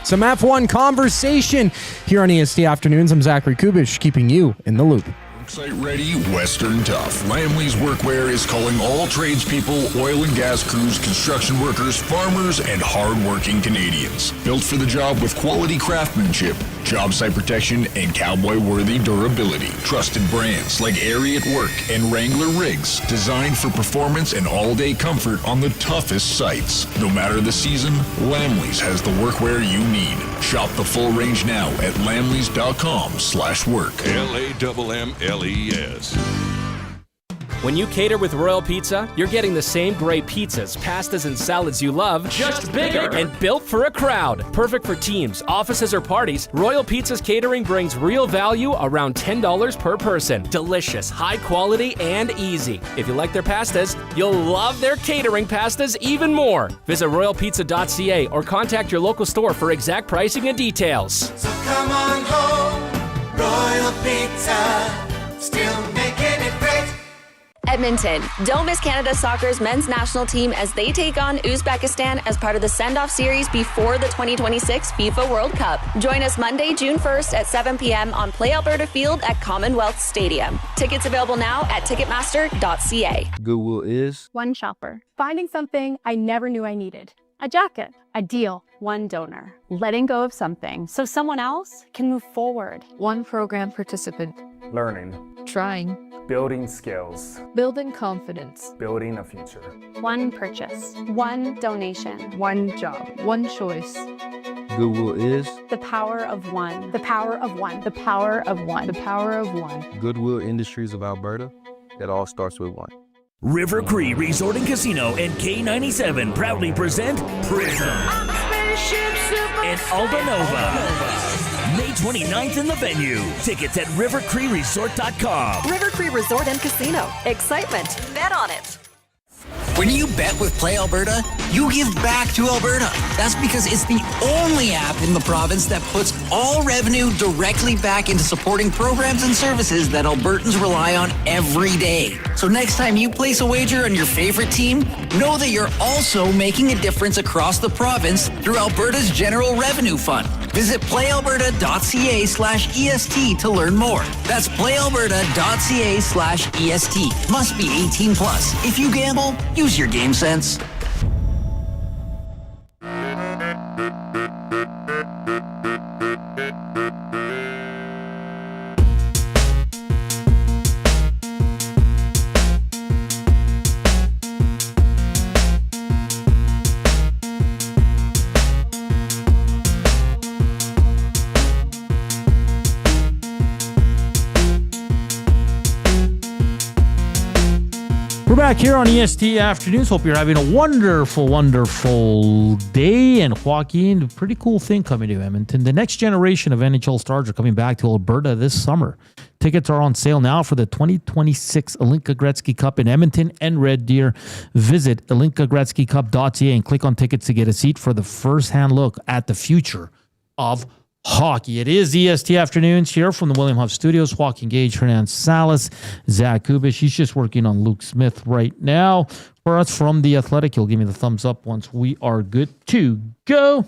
some F1 conversation here on EST Afternoons. I'm Zachary Kubish, keeping you in the loop.
Site ready, Western Tough. Lamley's Workwear is calling all tradespeople, oil and gas crews, construction workers, farmers, and hard-working Canadians. Built for the job with quality craftsmanship, job site protection, and cowboy-worthy durability. Trusted brands like Airy at Work and Wrangler Rigs, designed for performance and all-day comfort on the toughest sites. No matter the season, Lamley's has the workwear you need. Shop the full range now at lamleys.com/work.
LAMMLES.
When you cater with Royal Pizza, you're getting the same great pizzas, pastas, and salads you love, just bigger and built for a crowd. Perfect for teams, offices, or parties, Royal Pizza's catering brings real value around $10 per person. Delicious, high quality, and easy. If you like their pastas, you'll love their catering pastas even more. Visit royalpizza.ca or contact your local store for exact pricing and details.
So come on home, Royal Pizza, still making it great.
Edmonton, don't miss Canada Soccer's men's national team as they take on Uzbekistan as part of the send-off series before the 2026 FIFA World Cup. Join us Monday, June 1st at 7 p.m. on Play Alberta Field at Commonwealth Stadium. Tickets available now at Ticketmaster.ca.
Goodwill is
one shopper, finding something I never knew I needed. A jacket, a deal, one donor, letting go of something so someone else can move forward.
One program participant,
learning,
trying,
building skills,
building confidence,
building a future.
One purchase, one donation,
one job, one choice.
Goodwill is
the power of one, the power of one, the power of one, the power of one.
Goodwill Industries of Alberta. It all starts with one.
River Cree Resort and Casino and K97 proudly present Prism and Aldanova. May 29th in the venue. Tickets at rivercreeresort.com.
River Cree Resort and Casino. Excitement. Bet on it.
When you bet with Play Alberta, you give back to Alberta. That's because it's the only app in the province that puts all revenue directly back into supporting programs and services that Albertans rely on every day. So next time you place a wager on your favorite team, know that you're also making a difference across the province through Alberta's General Revenue Fund. Visit playalberta.ca/EST to learn more. That's playalberta.ca/EST. Must be 18 plus. If you gamble, use your game sense.
We're back here on EST Afternoons. Hope you're having a wonderful, wonderful day. And Joaquin, a pretty cool thing coming to Edmonton. The next generation of NHL stars are coming back to Alberta this summer. Tickets are on sale now for the 2026 Alinka Gretzky Cup in Edmonton and Red Deer. Visit alinkagretzkycup.ca and click on tickets to get a seat for the first-hand look at the future of hockey. It is EST Afternoons here from the William Huff Studios. Joaquin Gage, Hernan Salas, Zach Kubish. He's just working on Luke Smith right now. For us from The Athletic, he'll give me the thumbs up once we are good to go.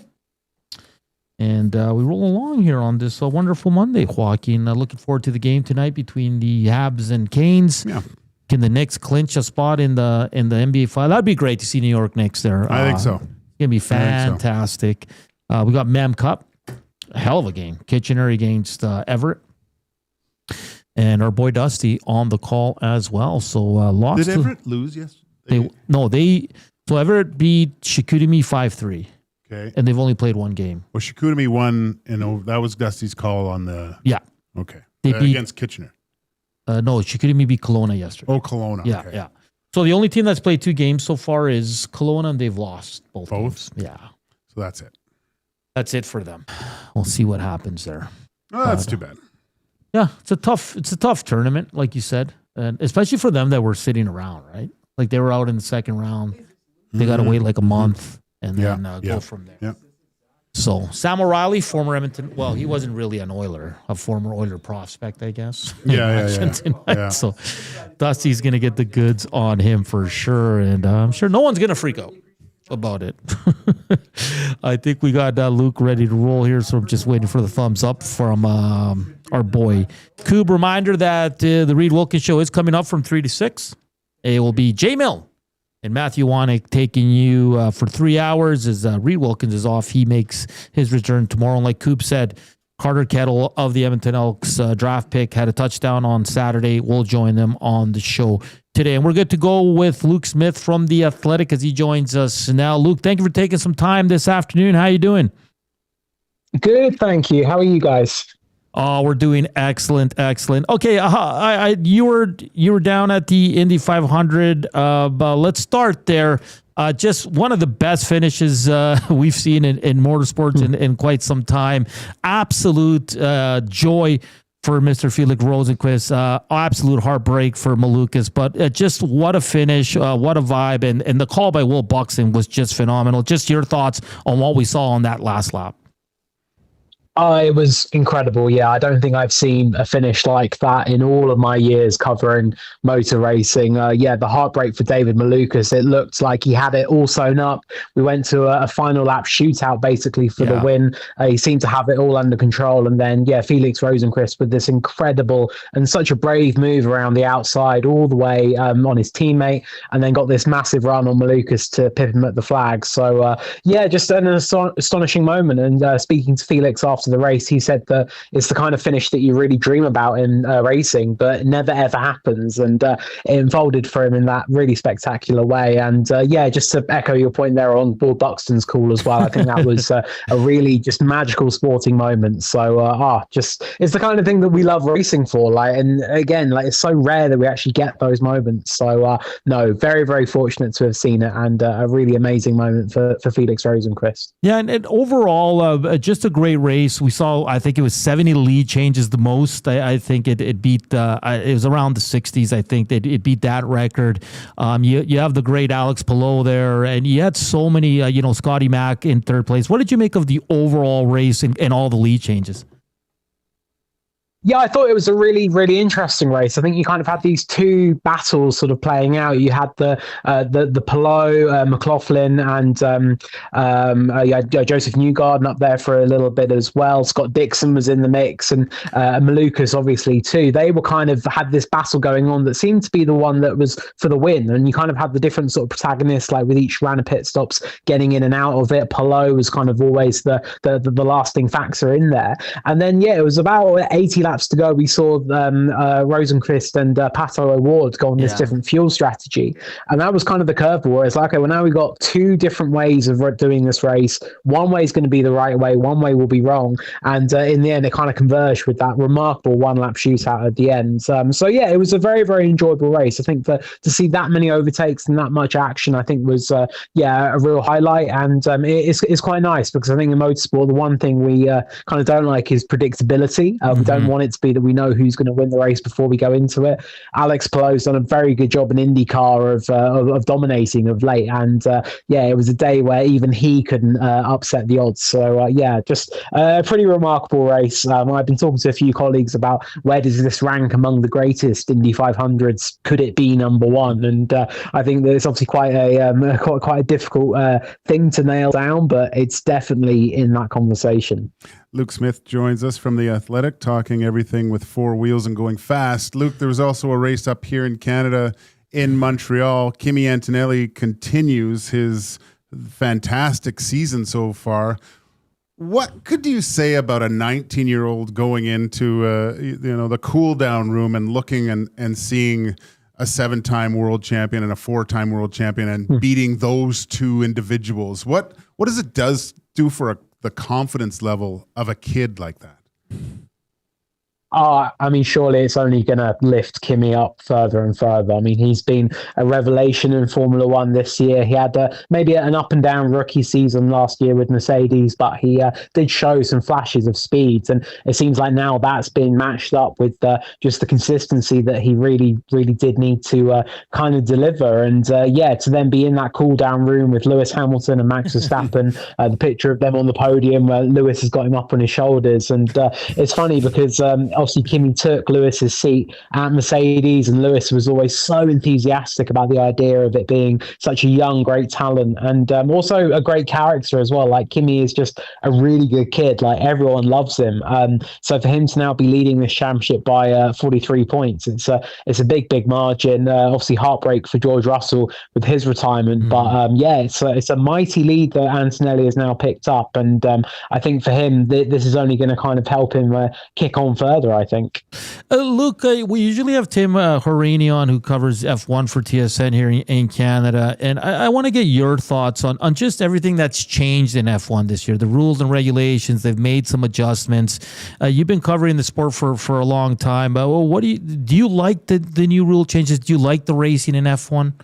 And we roll along here on this wonderful Monday, Joaquin. Looking forward to the game tonight between the Habs and Canes.
Yeah.
Can the Knicks clinch a spot in the NBA final? That'd be great to see New York Knicks there.
I think so.
It's going to be fantastic. We got Mem Cup. A hell of a game. Kitchener against Everett. And our boy Dusty on the call as well. So lots.
Did Everett lose yesterday?
So Everett beat Chicoutimi 5-3.
Okay.
And they've only played one game.
Well, Chicoutimi won, and that was Dusty's call on the...
Yeah.
Okay.
They beat,
against Kitchener.
No, Chicoutimi beat Kelowna yesterday.
Oh, Kelowna.
Yeah,
okay.
yeah. So the only team that's played 2 games so far is Kelowna, and they've lost both games. Yeah.
So that's it.
That's it for them. We'll see what happens there.
Oh, that's too bad.
Yeah, it's a tough tournament, like you said, and especially for them that were sitting around, right? Like they were out in the second round. They got to wait like a month and then go from there.
Yeah.
So Sam O'Reilly, former Edmonton. Well, he wasn't really an Oiler, a former Oiler prospect, I guess.
Yeah.
So Dusty's gonna get the goods on him for sure, and I'm sure no one's gonna freak out about it. I think we got Luke ready to roll here, so I'm just waiting for the thumbs up from our boy Coob. Reminder that the Reed Wilkins Show is coming up from 3 to 6. It will be Jay Mill and Matthew Wanek taking you for 3 hours as Reed Wilkins is off. He makes his return tomorrow. And like Coob said, Carter Kettle of the Edmonton Elks draft pick had a touchdown on Saturday. We'll join them on the show today. And we're good to go with Luke Smith from The Athletic as he joins us now. Luke, thank you for taking some time this afternoon. How are you doing?
Good, thank you. How are you guys?
Oh, we're doing excellent. Okay, you were down at the Indy 500, but let's start there. Just one of the best finishes we've seen in motorsports in quite some time. Absolute joy for Mr. Felix Rosenqvist. Absolute heartbreak for Malukas, but just what a finish, what a vibe, and the call by Will Buxton was just phenomenal. Just your thoughts on what we saw on that last lap.
It was incredible. Yeah, I don't think I've seen a finish like that in all of my years covering motor racing. The heartbreak for David Malukas. It looked like he had it all sewn up. We went to a final lap shootout basically for the win. He seemed to have it all under control. And then, Felix Rosenqvist with this incredible and such a brave move around the outside all the way on his teammate, and then got this massive run on Malukas to pip him at the flag. So, just an astonishing moment. And speaking to Felix after the race, he said that it's the kind of finish that you really dream about in racing, but it never ever happens, and it unfolded for him in that really spectacular way. And just to echo your point there on Will Buxton's call as well, I think that was a really just magical sporting moment. So it's the kind of thing that we love racing for, and again, it's so rare that we actually get those moments. So very, very fortunate to have seen it, and a really amazing moment for Felix Rosenqvist.
Yeah, and overall, just a great race. We saw, I think it was 70 lead changes the most. I think it beat, it was around the 60s. I think that it beat that record. You have the great Alex Palou there, and you had so many, Scotty Mack in third place. What did you make of the overall race and all the lead changes?
Yeah, I thought it was a really, really interesting race. I think you kind of had these two battles sort of playing out. You had the Palou, McLaughlin, and Joseph Newgarden up there for a little bit as well. Scott Dixon was in the mix, and Malukas obviously too. They were kind of had this battle going on that seemed to be the one that was for the win. And you kind of had the different sort of protagonists, like with each round of pit stops getting in and out of it. Palou was kind of always the lasting factor in there. And then it was about 80 laps laps to go, we saw Rosenqvist and Pato O'Ward go on this different fuel strategy. And that was kind of the curveball, where it's like, okay, well, now we've got two different ways of doing this race. One way is going to be the right way, one way will be wrong. And in the end, it kind of converged with that remarkable one-lap shootout at the end. So yeah, it was a very, very enjoyable race. I think that to see that many overtakes and that much action, I think was, a real highlight. And it's quite nice, because I think in motorsport, the one thing we kind of don't like is predictability. We don't want it to be that we know who's going to win the race before we go into it. Alex Palou's done a very good job in IndyCar of dominating of late, and it was a day where even he couldn't upset the odds. So just a pretty remarkable race. I've been talking to a few colleagues about where does this rank among the greatest Indy 500s? Could it be number one? And I think that it's obviously quite a difficult thing to nail down, but it's definitely in that conversation.
Luke Smith joins us from The Athletic, talking everything with four wheels and going fast. Luke, there was also a race up here in Canada in Montreal. Kimi Antonelli continues his fantastic season so far. What could you say about a 19-year-old going into the cool down room and looking and seeing a 7-time world champion and a 4-time world champion and beating those two individuals? What does it do for the confidence level of a kid like that?
I mean, surely it's only going to lift Kimi up further and further. I mean, he's been a revelation in Formula One this year. He had maybe an up and down rookie season last year with Mercedes, but he did show some flashes of speed. And it seems like now that's been matched up with just the consistency that he really, really did need to kind of deliver. And to then be in that cool down room with Lewis Hamilton and Max Verstappen, the picture of them on the podium where Lewis has got him up on his shoulders. And it's funny because obviously Kimi took Lewis's seat at Mercedes, and Lewis was always so enthusiastic about the idea of it being such a young, great talent, and also a great character as well. Like, Kimi is just a really good kid. Like, everyone loves him. So for him to now be leading this championship by 43 points, it's a big margin. Obviously heartbreak for George Russell with his retirement, but it's a mighty lead that Antonelli has now picked up, and I think for him this is only going to kind of help him kick on further, I think.
Luke, we usually have Tim Horaney on, who covers F1 for TSN here in Canada, and I want to get your thoughts on just everything that's changed in F1 this year, the rules and regulations. They've made some adjustments. You've been covering the sport for a long time, but what do you like the new rule changes? Do you like the racing in F1?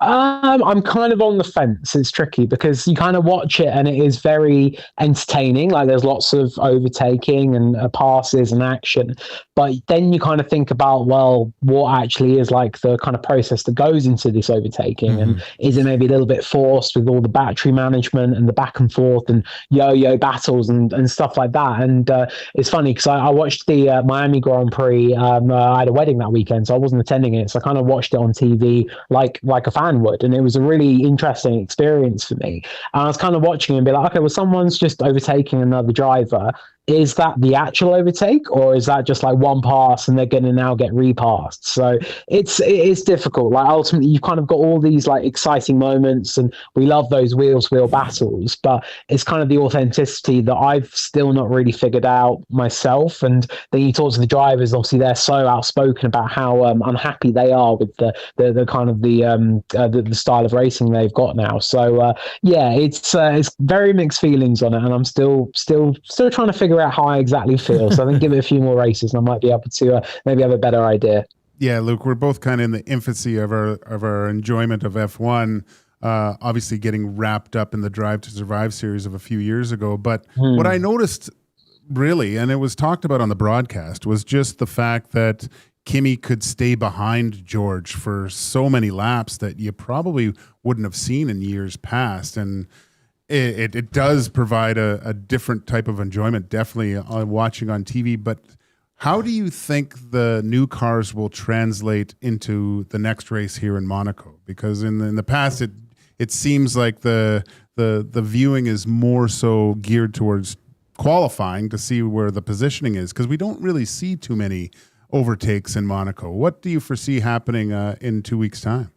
I'm kind of on the fence. It's tricky because you kind of watch it and it is very entertaining. Like, there's lots of overtaking and passes and action, but then you kind of think about, well, what actually is like the kind of process that goes into this overtaking, and is it maybe a little bit forced with all the battery management and the back and forth and yo-yo battles and stuff like that. And it's funny because I watched the Miami Grand Prix. I had a wedding that weekend, so I wasn't attending it, so I kind of watched it on TV like a fan would, and it was a really interesting experience for me. And I was kind of watching and be like, okay, well, someone's just overtaking another driver. Is that the actual overtake, or is that just like one pass and they're going to now get repassed? So it's difficult. Like, ultimately, you've kind of got all these like exciting moments, and we love those wheel battles, but it's kind of the authenticity that I've still not really figured out myself. And then you talk to the drivers, obviously they're so outspoken about how unhappy they are with the kind of the style of racing they've got now. So it's very mixed feelings on it, and I'm still trying to figure out how I exactly feel. So I think give it a few more races and I might be able to maybe have a better idea.
Yeah, Luke, we're both kind of in the infancy of our enjoyment of F1, obviously getting wrapped up in the Drive to Survive series of a few years ago. But what I noticed really, and it was talked about on the broadcast, was just the fact that Kimi could stay behind George for so many laps that you probably wouldn't have seen in years past. And it does provide a different type of enjoyment, definitely watching on TV. But how do you think the new cars will translate into the next race here in Monaco? Because in the past, it seems like the viewing is more so geared towards qualifying to see where the positioning is, because we don't really see too many overtakes in Monaco. What do you foresee happening in 2 weeks' time?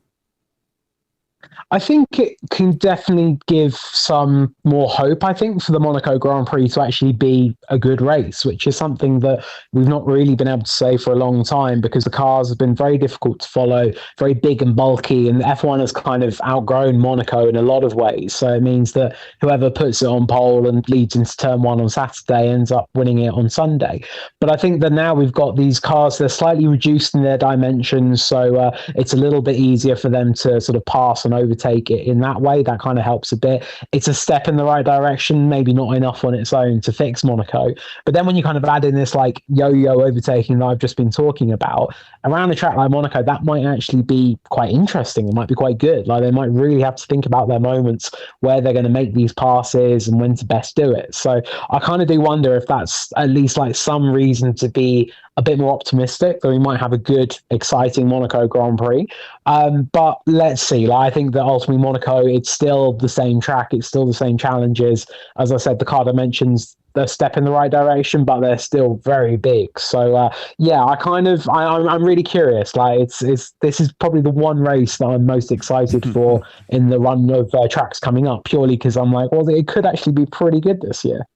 I think it can definitely give some more hope, I think, for the Monaco Grand Prix to actually be a good race, which is something that we've not really been able to say for a long time because the cars have been very difficult to follow, very big and bulky, and F1 has kind of outgrown Monaco in a lot of ways. So it means that whoever puts it on pole and leads into turn one on Saturday ends up winning it on Sunday. But I think that now we've got these cars, they're slightly reduced in their dimensions, so it's a little bit easier for them to sort of pass and overtake it in that way. That kind of helps a bit. It's a step in the right direction, maybe not enough on its own to fix Monaco. But then when you kind of add in this like yo-yo overtaking that I've just been talking about, around a track like Monaco, that might actually be quite interesting. It might be quite good. Like they might really have to think about their moments where they're going to make these passes and when to best do it. So I kind of do wonder if that's at least like some reason to be a bit more optimistic that we might have a good, exciting Monaco Grand Prix. But let's see. Like, I think that ultimately Monaco, it's still the same track. It's still the same challenges. As I said, the car dimensions, they're a step in the right direction, but they're still very big. So yeah, I'm really curious. Like this is probably the one race that I'm most excited for in the run of tracks coming up, purely because I'm like, well, it could actually be pretty good this year.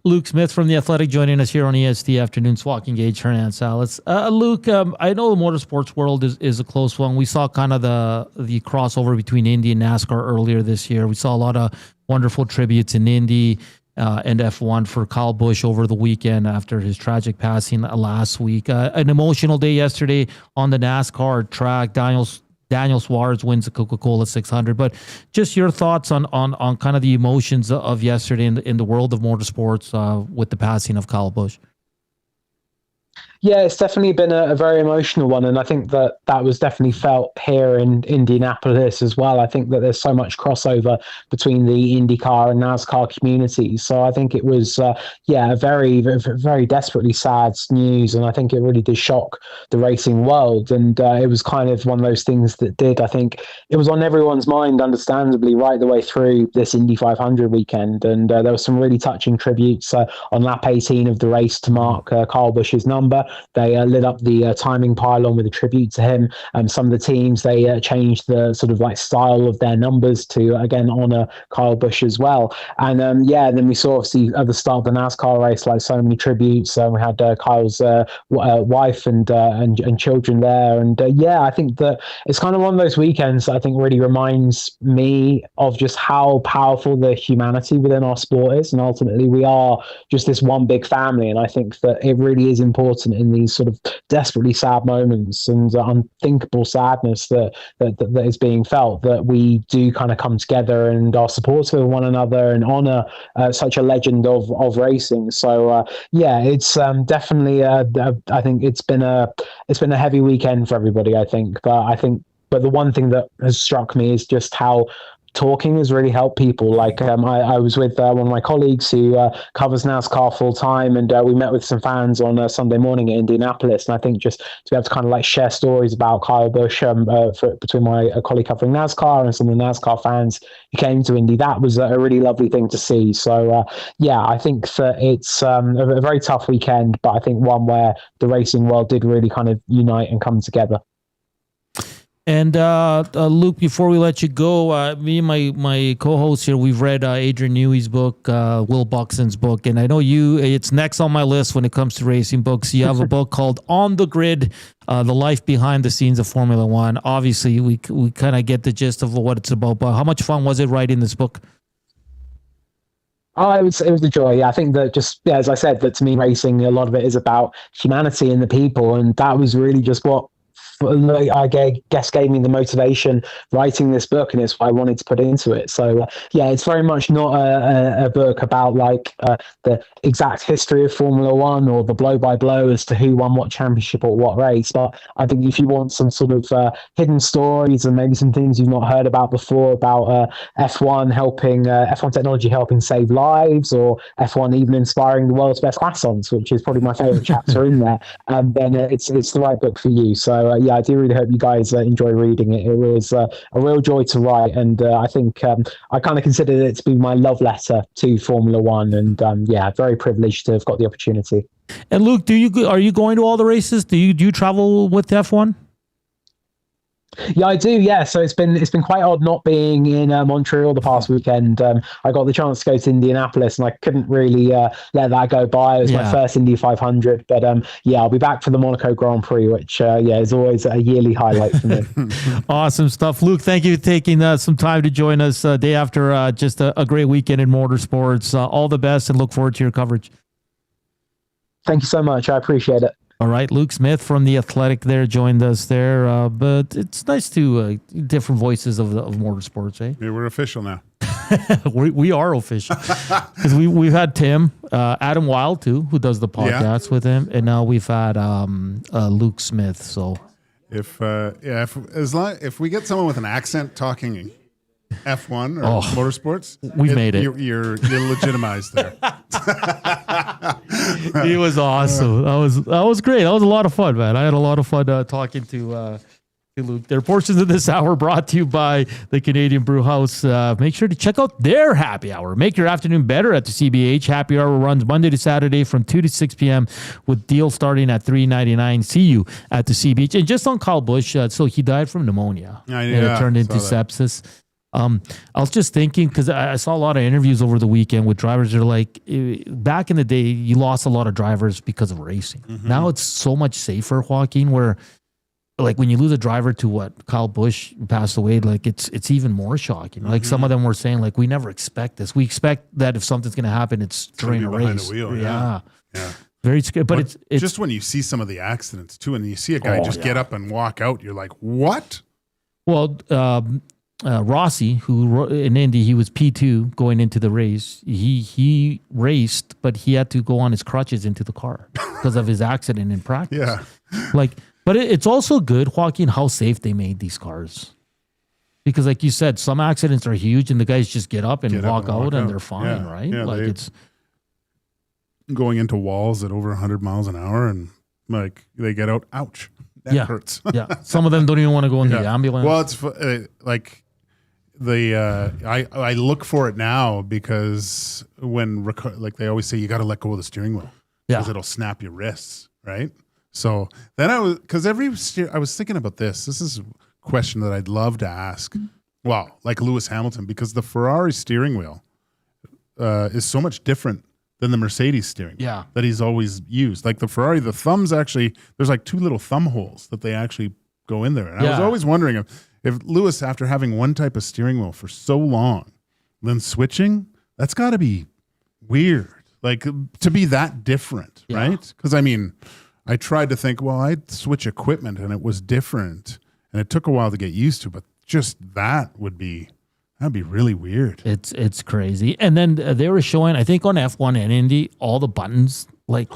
Luke Smith from The Athletic joining us here on EST Afternoons, Joaquin Gage, Hernan Salas. Luke, I know the motorsports world is a close one. We saw kind of the crossover between Indy and NASCAR earlier this year. We saw a lot of wonderful tributes in Indy and F1 for Kyle Busch over the weekend after his tragic passing last week. An emotional day yesterday on the NASCAR track. Daniel Suarez wins the Coca-Cola 600. But just your thoughts on kind of the emotions of yesterday in the world of motorsports with the passing of Kyle Busch.
Yeah, it's definitely been a very emotional one. And I think that was definitely felt here in Indianapolis as well. I think that there's so much crossover between the IndyCar and NASCAR communities. So I think it was, a very, very desperately sad news. And I think it really did shock the racing world. And it was kind of one of those things that did, I think it was on everyone's mind, understandably, right the way through this Indy 500 weekend. And there were some really touching tributes on lap 18 of the race to mark Kyle Busch's number. They lit up the timing pylon with a tribute to him. Some of the teams, they changed the sort of like style of their numbers to, again, honor Kyle Busch as well. And then we saw obviously at the start of the NASCAR race, like so many tributes. We had Kyle's wife and children there. And I think that it's kind of one of those weekends that I think really reminds me of just how powerful the humanity within our sport is. And ultimately we are just this one big family. And I think that it really is important in these sort of desperately sad moments and unthinkable sadness that is being felt, that we do kind of come together and are supportive of one another and honor such a legend of racing. So it's definitely I think it's been a heavy weekend for everybody, I think. But the one thing that has struck me is just how talking has really helped people. Like I was with one of my colleagues who covers NASCAR full time, and we met with some fans on Sunday morning in Indianapolis. And I think just to be able to kind of like share stories about Kyle Busch between my colleague covering NASCAR and some of the NASCAR fans who came to Indy, that was a really lovely thing to see. So I think that it's a very tough weekend, but I think one where the racing world did really kind of unite and come together.
And Luke, before we let you go, me and my co-host here, we've read Adrian Newey's book, Will Buxton's book, and I know it's next on my list when it comes to racing books. You have a book called On the Grid, The Life Behind the Scenes of Formula One. Obviously, we kind of get the gist of what it's about, but how much fun was it writing this book?
Oh, it was a joy. Yeah, I think that just, as I said, that to me, racing, a lot of it is about humanity and the people, and that was really just what I guess gave me the motivation writing this book, and it's what I wanted to put into it. So it's very much not a book about like the exact history of Formula One or the blow by blow as to who won what championship or what race. But I think if you want some sort of hidden stories and maybe some things you've not heard about before about F1 helping F1 technology helping save lives, or F1 even inspiring the world's best class-ons, which is probably my favorite chapter in there, then it's the right book for you. So I do really hope you guys enjoy reading it. It was a real joy to write, and I think I kind of considered it to be my love letter to Formula One, and very privileged to have got the opportunity.
And Luke, are you going to all the races? Do you travel with F1?
Yeah, I do. Yeah, so it's been quite odd not being in Montreal the past weekend. I got the chance to go to Indianapolis, and I couldn't really let that go by. It was my first Indy 500, but I'll be back for the Monaco Grand Prix, which is always a yearly highlight for me.
Awesome stuff, Luke. Thank you for taking some time to join us day after just a great weekend in motorsports. All the best, and look forward to your coverage.
Thank you so much. I appreciate it.
All right, Luke Smith from The Athletic there joined us there, but it's nice to different voices of motorsports, eh?
Yeah, we're official now.
we are official because we've had Tim, Adam Wilde too, who does the podcast with him, and now we've had Luke Smith. So
if we get someone with an accent talking F1 or motorsports,
we made it.
You're legitimized there.
He was awesome. That was great. That was a lot of fun, man. I had a lot of fun talking to Luke. There are portions of this hour brought to you by the Canadian Brew House. Make sure to check out their happy hour. Make your afternoon better at the CBH. Happy hour runs Monday to Saturday from 2 to 6 p.m. with deals starting at $3.99. See you at the CBH. And just on Kyle Busch, so he died from pneumonia. It turned into sepsis. I was just thinking, because I saw a lot of interviews over the weekend with drivers that are like, back in the day, you lost a lot of drivers because of racing. Mm-hmm. Now it's so much safer, Joaquin, where like when you lose a driver to what Kyle Busch passed away, like it's even more shocking. Mm-hmm. Like some of them were saying, like, we never expect this. We expect that if something's going to happen, it's during a race.
Wheel,
yeah. Very scary. But it's
just when you see some of the accidents too, and you see a guy get up and walk out, you're like, what?
Well, Rossi, who in Indy, he was P2 going into the race. He raced, but he had to go on his crutches into the car because of his accident in practice.
Yeah.
But it's also good, Joaquin, how safe they made these cars. Because like you said, some accidents are huge and the guys just get up and walk out and they're fine, right?
Yeah,
like it's
going into walls at over 100 miles an hour and like they get out, ouch. That hurts.
Yeah. Some of them don't even want to go in the ambulance.
Well, it's like I look for it now because when like they always say you got to let go of the steering wheel because it'll snap your wrists, right? So then I was thinking about this. This is a question that I'd love to ask. Well, like Lewis Hamilton, because the Ferrari steering wheel is so much different than the Mercedes steering wheel that he's always used. Like the Ferrari, the thumbs actually, there's like two little thumb holes that they actually go in there. And I was always wondering if Lewis, after having one type of steering wheel for so long, then switching, that's got to be weird. Like to be that different, right? Because I mean, I tried to think, well, I'd switch equipment and it was different. And it took a while to get used to, but just that'd be really weird.
It's crazy. And then they were showing, I think on F1 and Indy, all the buttons, like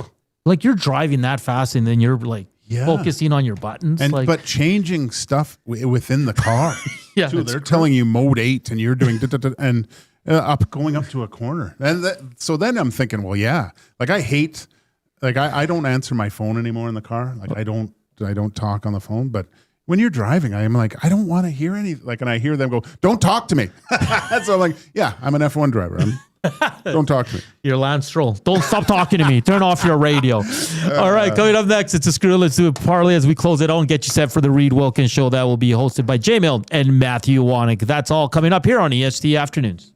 you're driving that fast and then you're like focusing on your buttons.
And but changing stuff within the car. Too. They're telling you mode 8 and you're doing and going up to a corner. And so then I'm thinking, well, like I hate, like I don't answer my phone anymore in the car. Like I don't talk on the phone, but when you're driving, I am like, I don't want to hear any, like, and I hear them go, don't talk to me. So I'm like, I'm an F1 driver. Don't talk to me.
You're Lance Stroll. Don't stop talking to me. Turn off your radio. All right, coming up next, it's a Screw. Let's do a parlay as we close it out and get you set for the Reed Wilkins Show. That will be hosted by Jay Milne and Matthew Wannick. That's all coming up here on EST Afternoons.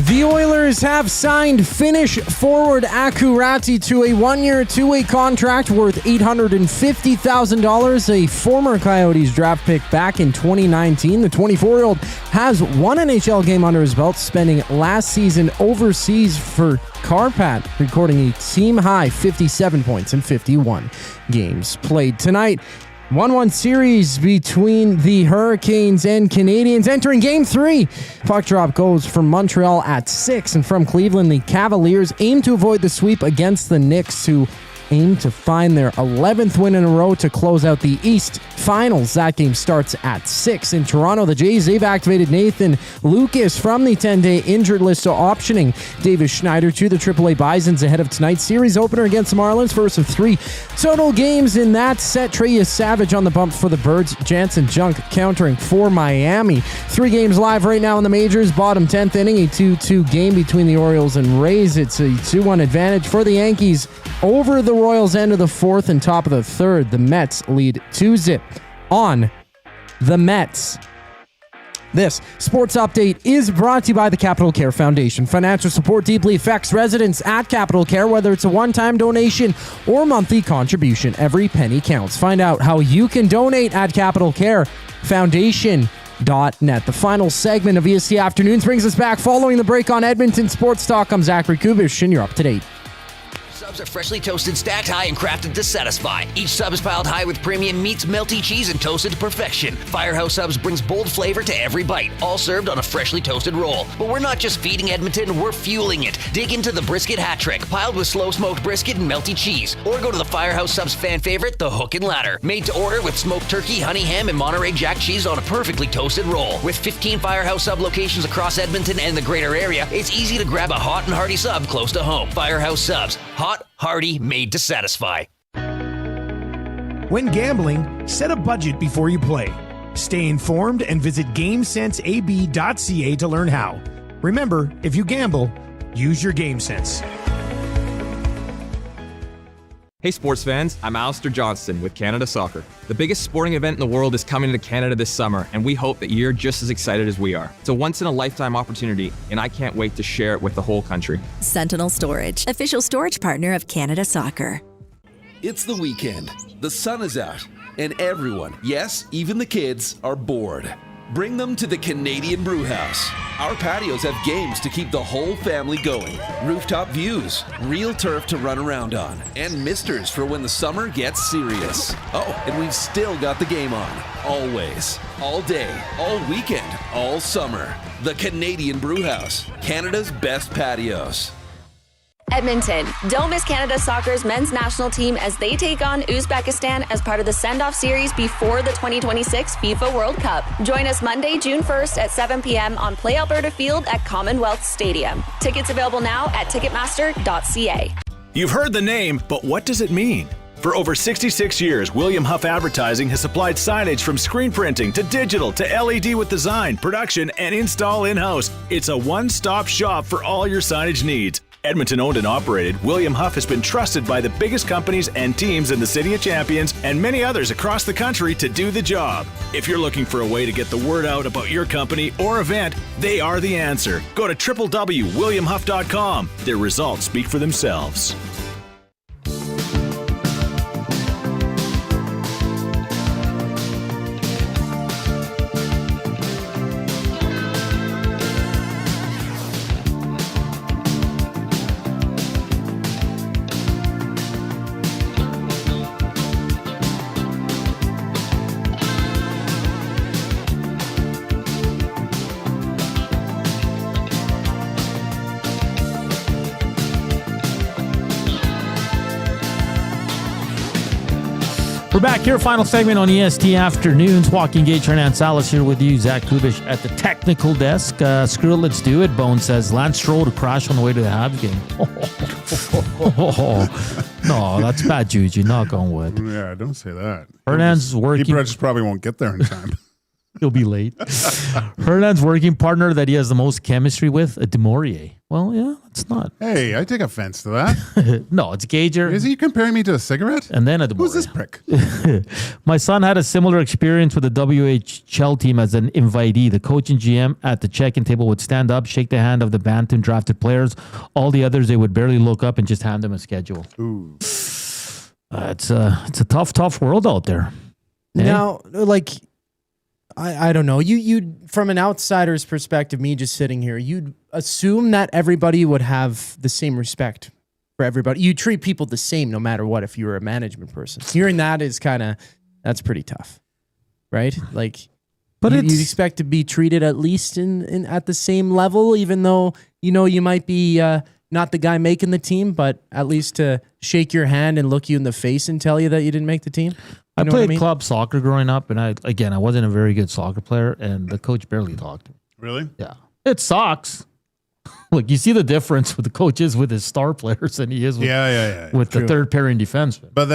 The Oilers have signed Finnish forward Aku Ratti to a 1-year, 2-way contract worth $850,000, a former Coyotes draft pick back in 2019. The 24-year-old has one NHL game under his belt, spending last season overseas for Karpat, recording a team-high 57 points in 51 games played tonight. 1-1 series between the Hurricanes and Canadiens entering Game 3. Puck drop goes from Montreal at 6, and from Cleveland, the Cavaliers aim to avoid the sweep against the Knicks, who aim to find their 11th win in a row to close out the East Finals. That game starts at 6 in Toronto. The Jays, they've activated Nathan Lucas from the 10-day injured list, so optioning Davis Schneider to the AAA Bisons ahead of tonight's series opener against the Marlins. First of 3 total games in that set. Trey Savage on the bump for the Birds. Jansen Junk countering for Miami. 3 games live right now in the majors. Bottom 10th inning, a 2-2 game between the Orioles and Rays. It's a 2-1 advantage for the Yankees over the Royals end of the 4th and top of the 3rd. The Mets lead 2-0 on the Mets. This sports update is brought to you by the Capital Care Foundation. Financial support deeply affects residents at Capital Care, whether it's a one-time donation or monthly contribution. Every penny counts. Find out how you can donate at Capital Care Foundation.net. The final segment of EST Afternoons brings us back following the break on Edmonton Sports Talk. I'm Zachary Kubish, and you're up to date.
Subs are freshly toasted, stacked high, and crafted to satisfy. Each sub is piled high with premium meats, melty cheese, and toasted to perfection. Firehouse Subs brings bold flavor to every bite, all served on a freshly toasted roll. But we're not just feeding Edmonton, we're fueling it. Dig into the brisket hat trick, piled with slow-smoked brisket and melty cheese. Or go to the Firehouse Subs fan favorite, the Hook and Ladder. Made to order with smoked turkey, honey ham, and Monterey Jack cheese on a perfectly toasted roll. With 15 Firehouse Sub locations across Edmonton and the greater area, it's easy to grab a hot and hearty sub close to home. Firehouse Subs. Hot, hearty, made to satisfy.
When gambling, set a budget before you play. Stay informed and visit GameSenseAB.ca to learn how. Remember, if you gamble, use your game sense.
Hey sports fans, I'm Alistair Johnston with Canada Soccer. The biggest sporting event in the world is coming to Canada this summer, and we hope that you're just as excited as we are. It's a once-in-a-lifetime opportunity, and I can't wait to share it with the whole country.
Sentinel Storage, official storage partner of Canada Soccer.
It's the weekend, the sun is out, and everyone, yes, even the kids, are bored. Bring them to the Canadian Brewhouse. Our patios have games to keep the whole family going, rooftop views, real turf to run around on, and misters for when the summer gets serious. Oh, and we've still got the game on, always, all day, all weekend, all summer. The Canadian Brewhouse, Canada's best patios.
Edmonton, don't miss Canada Soccer's men's national team as they take on Uzbekistan as part of the send-off series before the 2026 FIFA World Cup. Join us Monday, June 1st at 7 p.m. on Play Alberta Field at Commonwealth Stadium. Tickets available now at Ticketmaster.ca.
You've heard the name, but what does it mean? For over 66 years, William Huff Advertising has supplied signage from screen printing to digital to LED with design, production, and install in-house. It's a one-stop shop for all your signage needs. Edmonton owned and operated, William Huff has been trusted by the biggest companies and teams in the City of Champions and many others across the country to do the job. If you're looking for a way to get the word out about your company or event, they are the answer. Go to www.williamhuff.com. Their results speak for themselves.
We're back here, final segment on EST Afternoons. Joaquin Gage, Hernan Salas here with you. Zach Kubish at the technical desk. Screw it, let's do it. Bone says, Lance Stroll to crash on the way to the Habs game. No, that's bad juju, knock on wood.
Yeah, don't say that.
Hernan's working.
He just probably won't get there in time.
He'll be late. Hernan's working partner that he has the most chemistry with, a Demorier. Well, yeah, it's not.
Hey, I take offense to that.
No, it's Gager.
Is he comparing me to a cigarette?
And then a Demorier.
Who's this prick?
My son had a similar experience with the WHL team as an invitee. The coach and GM at the check-in table would stand up, shake the hand of the Bantam drafted players. All the others, they would barely look up and just hand them a schedule.
Ooh.
It's a tough world out there.
Now, like, I don't know. You from an outsider's perspective, me just sitting here, you'd assume that everybody would have the same respect for everybody. You treat people the same no matter what if you were a management person. Hearing that is that's pretty tough, right? Like, but you expect to be treated at least in at the same level, even though you might be not the guy making the team, but at least to shake your hand and look you in the face and tell you that you didn't make the team?
I played club soccer growing up, and I wasn't a very good soccer player, and the coach barely talked to me.
Really?
Yeah. It sucks. Look, you see the difference with the coaches with his star players than he is with, with the third pairing defenseman.
But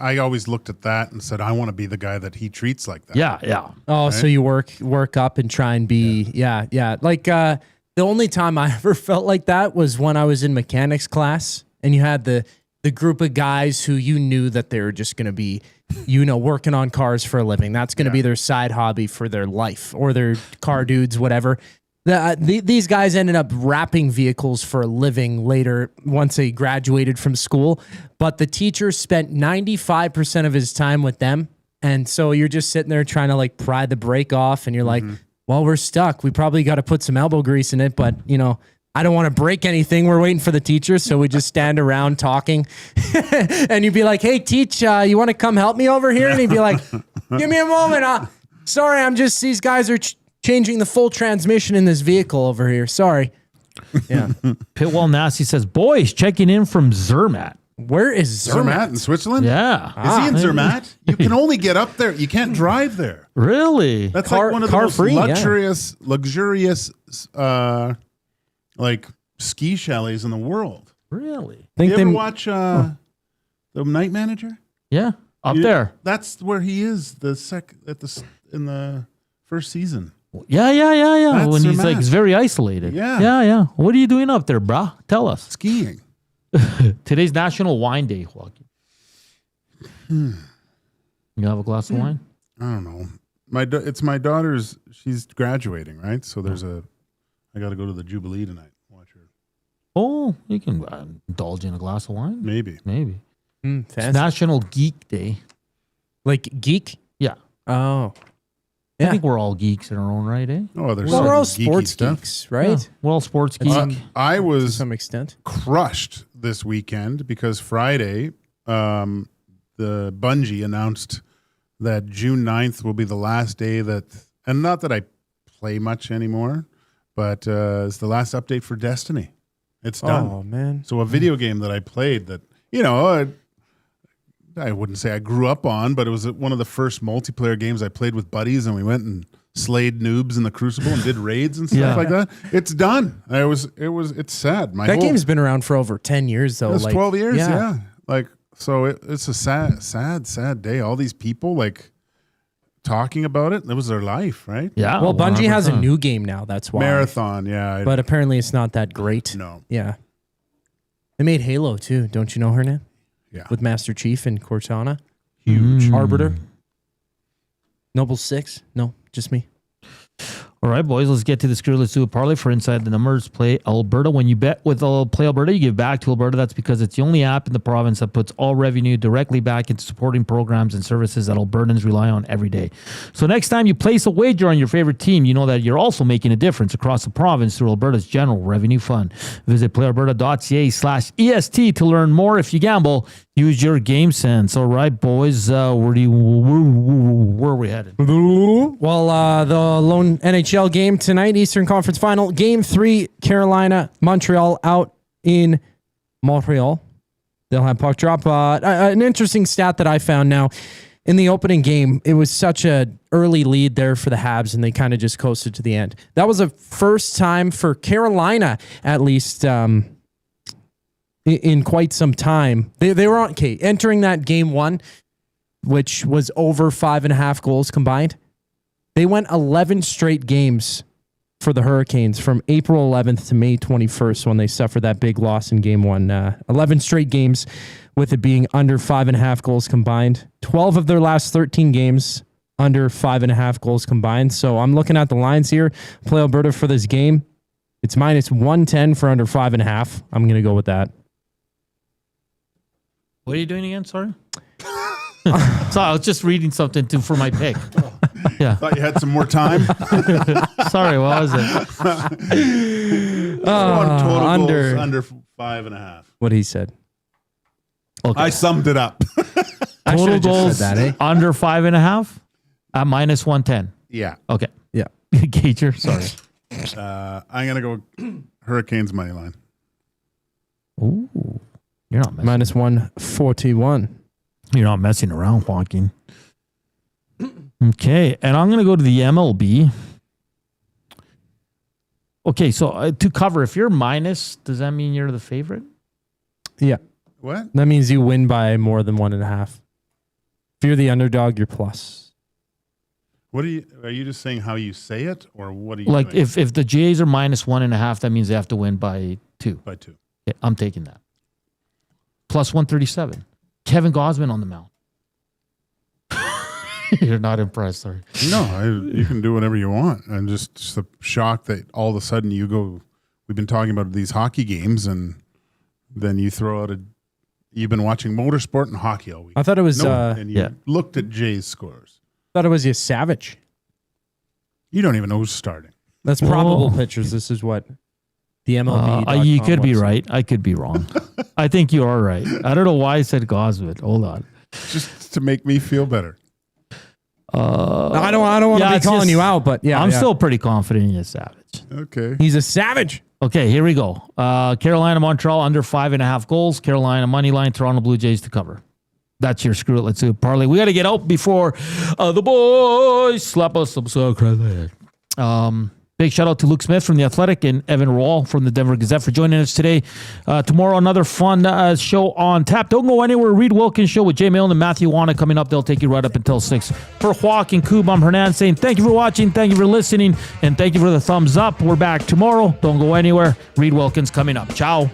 I always looked at that and said, I want to be the guy that he treats like that.
Yeah.
Oh,
Right?
so you work up and try and be, yeah. Like the only time I ever felt like that was when I was in mechanics class, and you had the group of guys who you knew that they were just going to be, working on cars for a living. That's going to be their side hobby for their life, or their car dudes, whatever. These guys ended up wrapping vehicles for a living later once they graduated from school. But the teacher spent 95% of his time with them. And so you're just sitting there trying to like pry the brake off, and you're like, well, we're stuck. We probably got to put some elbow grease in it, but I don't want to break anything. We're waiting for the teacher. So we just stand around talking. And you'd be like, hey, teach, you want to come help me over here? And he'd be like, give me a moment. Sorry, these guys are changing the full transmission in this vehicle over here. Sorry. Yeah.
Pitwell Nasty says, boys, checking in from Zermatt.
Where is
Zermatt in Switzerland?
Yeah.
Is he in Zermatt? You can only get up there. You can't drive there.
Really?
That's like one of the most luxurious like ski chalets in the world.
Really?
You ever watch The Night Manager?
Yeah. Up there.
That's where he is in the first season.
Yeah.
That's
when he's
Zermatt.
like very isolated.
Yeah.
Yeah. What are you doing up there, brah? Tell us.
Skiing.
Today's National Wine Day, Joaquin. You have a glass of wine?
I don't know. It's my daughter's. She's graduating, right? So I got to go to the Jubilee tonight. Watch her.
Oh, you can indulge in a glass of wine?
Maybe.
It's National Geek Day.
Like geek?
Yeah.
Oh.
I think we're all geeks in our own right, eh?
Oh, there's
we're all
geeky
sports
stuff.
geeks, right?
Yeah, we're all sports geeks.
I was
to some extent
crushed this weekend because Friday, the Bungie announced that June 9th will be the last day and not that I play much anymore, but it's the last update for Destiny. It's done.
Oh, man.
So a video game that I played that, I wouldn't say I grew up on, but it was one of the first multiplayer games I played with buddies, and we went and slayed noobs in the Crucible and did raids and stuff like that. It's done. It's sad.
That game's been around for over 10 years, though.
It's 12 years, yeah. So it's a sad day. All these people talking about it. It was their life, right?
Yeah.
Well, Bungie has a new game now. That's why.
Marathon, yeah.
But apparently it's not that great.
No.
Yeah. They made Halo too. Don't you know, Hernan?
Yeah.
With Master Chief and Cortana.
Huge.
Arbiter. Noble 6. No, just me.
All right, boys, let's get to the screw. Let's do a parlay for Inside the Numbers. Play Alberta. When you bet with Play Alberta, you give back to Alberta. That's because it's the only app in the province that puts all revenue directly back into supporting programs and services that Albertans rely on every day. So next time you place a wager on your favorite team, you know that you're also making a difference across the province through Alberta's General Revenue Fund. Visit playalberta.ca/EST to learn more. If you gamble, use your game sense. All right, boys, where are we headed?
Well, the lone NHL game tonight, Eastern Conference Final, Game 3, Carolina, Montreal out in Montreal. They'll have puck drop. An interesting stat that I found now, in the opening game, it was such an early lead there for the Habs, and they kind of just coasted to the end. That was a first time for Carolina, at least in quite some time. They were entering that Game 1, which was over 5.5 goals combined. They went 11 straight games for the Hurricanes from April 11th to May 21st when they suffered that big loss in Game 1. 11 straight games with it being under 5.5 goals combined. 12 of their last 13 games under 5.5 goals combined. So I'm looking at the lines here. Play Alberta for this game. It's minus 110 for under 5.5. I'm going to go with that.
What are you doing again? Sorry. So I was just reading something for my pick. Yeah.
Thought you had some more time.
Sorry, what was it?
Total under 5.5.
What he said.
Okay. I summed it up.
Total goals under 5.5 at minus 110.
Yeah.
Okay.
Yeah.
Gager, sorry.
I'm gonna go Hurricanes money line.
You're not messing.
Minus 141.
You're not messing around, Joaquin. Okay, and I'm going to go to the MLB. Okay, so to cover, if you're minus, does that mean you're the favorite?
Yeah.
What?
That means you win by more than 1.5. If you're the underdog, you're plus.
What are you just saying how you say it, or what are you
Like
doing?
if the Jays are minus 1.5, that means they have to win by 2.
By 2.
Okay, I'm taking that. Plus 137. Kevin Gausman on the mound. You're not impressed, sorry.
No, you can do whatever you want. I'm just shocked that all of a sudden you go. We've been talking about these hockey games, and then you throw out you've been watching motorsport and hockey all week.
I thought it was.
And you looked at Jay's scores.
Thought it was you Savage.
You don't even know who's starting.
That's probable pitchers. This is what the MLB.
You could be right. I could be wrong. I think you are right. I don't know why I said Gausman. Hold on.
Just to make me feel better.
I don't want to be calling you out, but
I'm still pretty confident he's a Savage.
Okay.
He's a Savage.
Okay, here we go. Carolina, Montreal under 5.5 goals. Carolina money line. Toronto Blue Jays to cover. That's your screw it. Let's do it parlay. We got to get out before the boys slap us some credit. Big shout out to Luke Smith from The Athletic and Evan Rawal from the Denver Gazette for joining us today. Tomorrow, another fun show on tap. Don't go anywhere. Reed Wilkins show with Jay Milne and Matthew Wana coming up. They'll take you right up until 6. For Joaquin Coob, I'm Hernan saying thank you for watching, thank you for listening, and thank you for the thumbs up. We're back tomorrow. Don't go anywhere. Reed Wilkins coming up. Ciao.